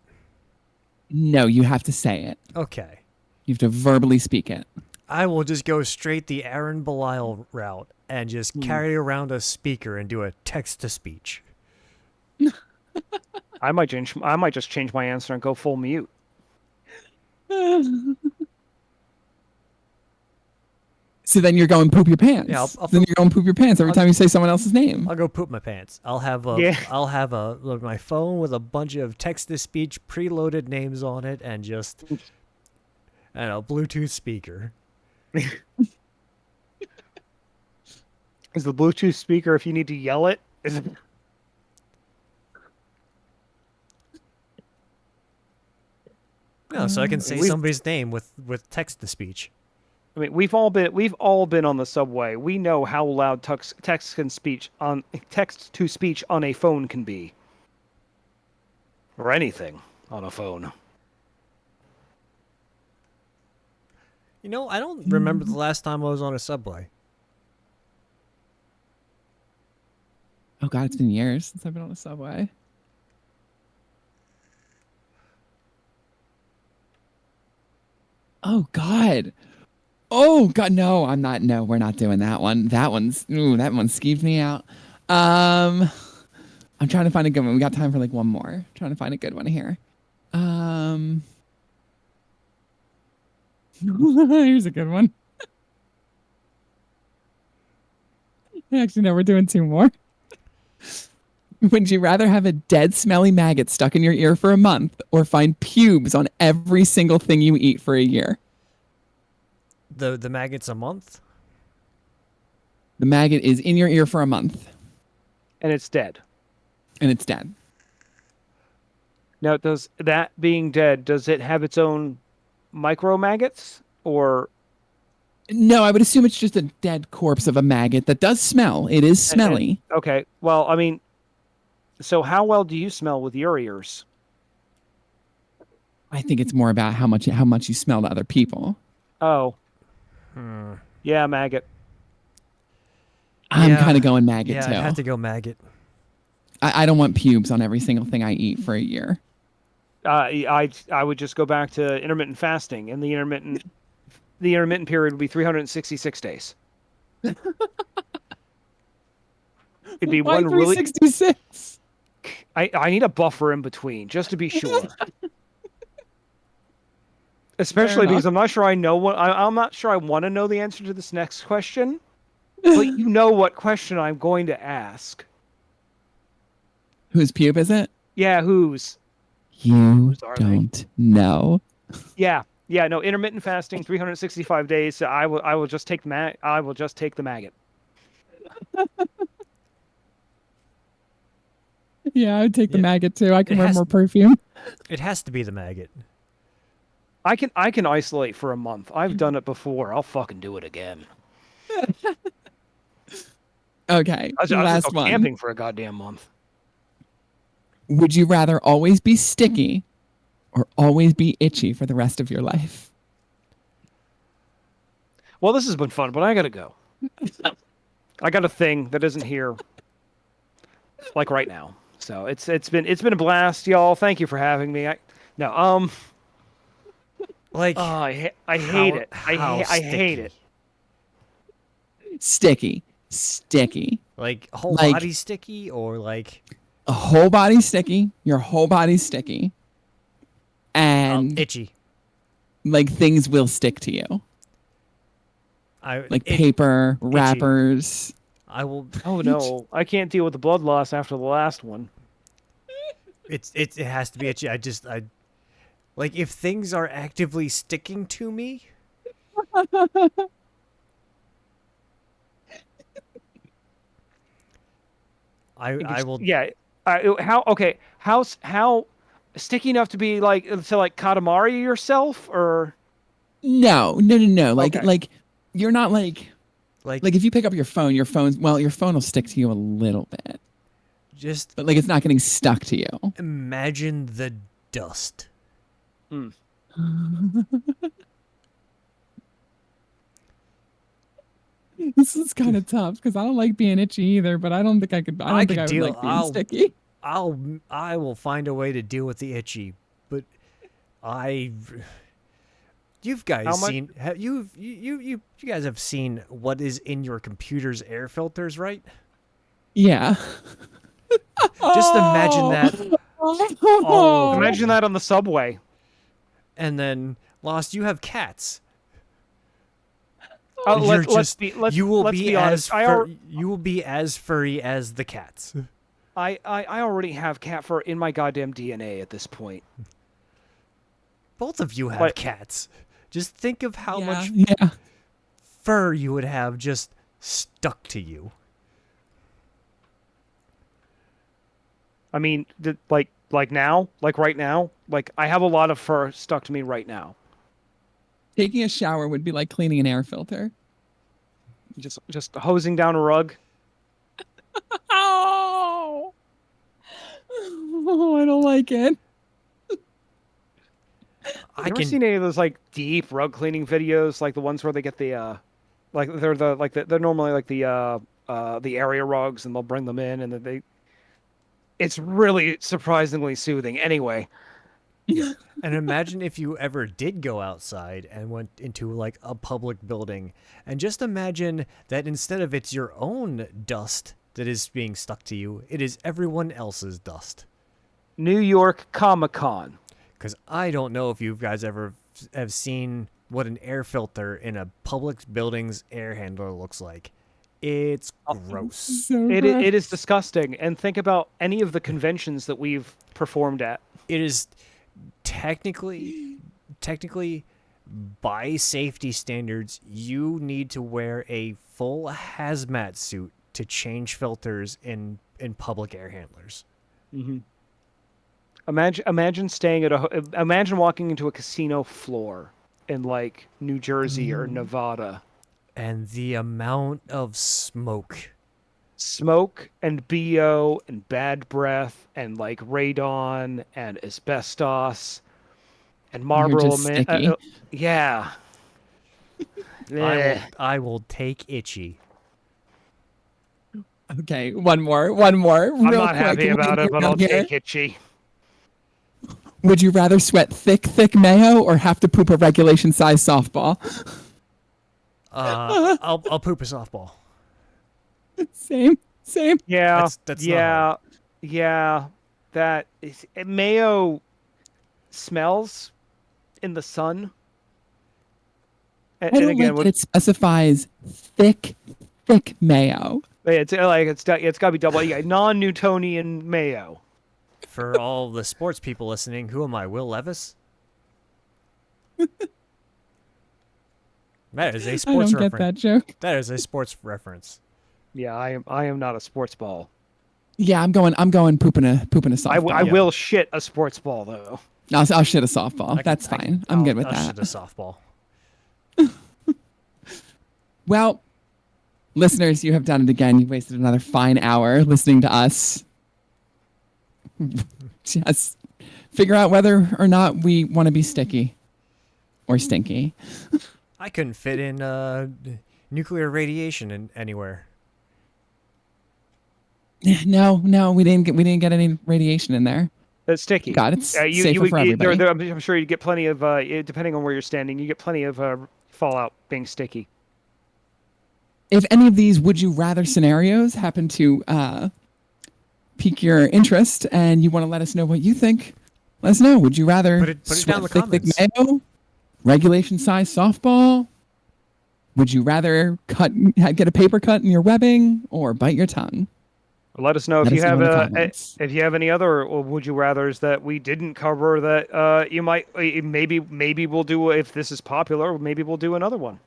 No, you have to say it. Okay. You have to verbally speak it. I will just go straight the Aaron Belial route and just carry around a speaker and do a text to speech. I might just change my answer and go full mute. So then you're going poop your pants. Yeah, then you're going poop your pants every time you say someone else's name. I'll go poop my pants. I'll have my phone with a bunch of text to speech preloaded names on it and just and a Bluetooth speaker. Is the Bluetooth speaker if you need to yell it? Is it... No, so I can say somebody's name with text to speech. I mean, we've all been on the subway. We know how loud text to speech on a phone can be, or anything on a phone. You know, I don't remember the last time I was on a subway. Oh God, it's been years since I've been on a subway. Oh God. Oh God, no, I'm not. No, we're not doing that one. That one skeeved me out. I'm trying to find a good one. We got time for like one more. Trying to find a good one here. Here's a good one. Actually, no, we're doing two more. Would you rather have a dead, smelly maggot stuck in your ear for a month or find pubes on every single thing you eat for a year? The maggot's a month? The maggot is in your ear for a month. And it's dead. And it's dead. Now, does that being dead, does it have its own micro maggots or? No, I would assume it's just a dead corpse of a maggot that does smell. It is smelly. Okay. Well, I mean, so how well do you smell with your ears? I think it's more about how much you smell to other people. Oh. Yeah, maggot. I'm kind of going maggot too. Yeah, I have to go maggot. I don't want pubes on every single thing I eat for a year. I would just go back to intermittent fasting, and the intermittent period would be 366 days. It'd be Why one really. 366? I need a buffer in between just to be sure. Especially because I'm not sure I know what I'm not sure I want to know the answer to this next question, but you know what question I'm going to ask. Whose pube is it? Yeah, whose? You Whose are don't know. Yeah, no, intermittent fasting, 365 days. So I will just take the maggot. Yeah, I would take the maggot too. I can It wear has- more perfume. It has to be the maggot. I can isolate for a month. I've done it before. I'll fucking do it again. Okay, I'll just last go one. camping for a goddamn month. Would you rather always be sticky or always be itchy for the rest of your life? Well, this has been fun, but I gotta go. I got a thing that isn't here, like right now. So it's been a blast, y'all. Thank you for having me. Like, I hate it. I hate it. sticky? Sticky. sticky. Like whole Like body sticky or like a whole body sticky. Your whole body's sticky, and itchy? like things will stick to you, I like it paper itchy. wrappers. I will. Oh no, I can't deal with the blood loss after the last one. It has to be itchy. I like if things are actively sticking to me. I will Yeah. How okay? How sticky enough to be like to like Katamari yourself or No. okay? Like you're not like like if you pick up your phone's well, your phone will stick to you a little bit, just but like it's not getting stuck to you. imagine the dust. Hmm. This is kind of tough because I don't like being itchy either, but I don't think I could. I I don't think could I would deal. like being sticky. I will find a way to deal with the itchy, but I you've How guys much? seen have you guys have seen what is in your computer's air filters, right? Yeah. Just imagine Oh. that all over Imagine you. that on the subway. And then Lost, you have cats. You're Let just you will let's be be honest. as you will be as furry as the cats. I already have cat fur in my goddamn DNA at this point. Both of you have Like cats. Just think of how Yeah. much Yeah. fur you would have just stuck to you. I mean, like now, like right now, like I have a lot of fur stuck to me right now. Taking a shower would be like cleaning an air filter. Just hosing down a rug. Oh. Oh, I don't like it. I You ever can seen any of those like deep rug cleaning videos, like the ones where they get the like they're normally like the area rugs and they'll bring them in and then they it's really surprisingly soothing. Anyway, and imagine if you ever did go outside and went into like a public building and just imagine that instead of it's your own dust that is being stuck to you, it is everyone else's dust. New York Comic Con. Because I don't know if you guys ever have seen what an air filter in a public building's air handler looks like. It's gross. So It gross. is disgusting. And think about any of the conventions that we've performed at. It is technically by safety standards, you need to wear a full hazmat suit to change filters in public air handlers. Hmm. Imagine staying at imagine walking into a casino floor in like New Jersey or Mm. Nevada. And the amount of smoke. Smoke and BO and bad breath and like radon and asbestos and You're Marlboro just man. sticky. Yeah. Eh. I will take itchy. Okay, one more, I'm real not quick. happy about it, Lightning but I'll round here. take itchy. Would you rather sweat thick mayo or have to poop a regulation size softball? I'll poop a softball. Same. Yeah, That's not hard. yeah. That is mayo smells in the sun. I And don't again, like that it specifies thick mayo. it's like it's got to be double. Yeah, non-Newtonian mayo. For all the sports people listening, who am I? Will Levis? That is a I sports don't get reference. that joke. That is a sports reference. Yeah, I am not a sports ball. Yeah, I'm going pooping a I softball. Yeah. will shit a sports ball though. I'll shit a softball. That's fine. I'm good with I'll that. shit a softball. Well, listeners, you have done it again. You wasted another fine hour listening to us. Just figure out whether or not we want to be sticky or stinky. I couldn't fit in nuclear radiation in anywhere. No, we didn't get any radiation in there. It's sticky. God, it's You safer would for everybody. I'm sure you get plenty of depending on where you're standing, you get plenty of fallout being sticky. if any of these would you rather scenarios happen to pique your interest and you want to let us know what you think, let us know. Would you rather Put it down in the sweat thick comments. mayo, regulation size softball? Would you rather get a paper cut in your webbing or bite your tongue? Let us know Let if you us know have in the comments. if you have any other would you rather's that we didn't cover that you might maybe we'll do if this is popular, maybe we'll do another one.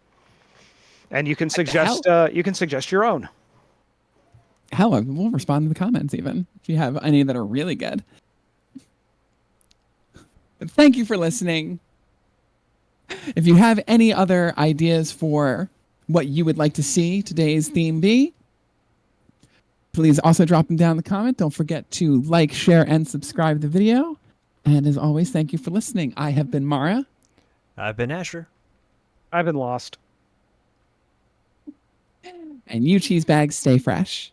And you can suggest your own. Hell, we'll respond to the comments even if you have any that are really good. But thank you for listening. If you have any other ideas for what you would like to see today's theme be, please also drop them down in the comment. Don't forget to like, share, and subscribe the video. And as always, thank you for listening. I have been Mara. I've been Asher. I've been lost. And you cheese bags stay fresh.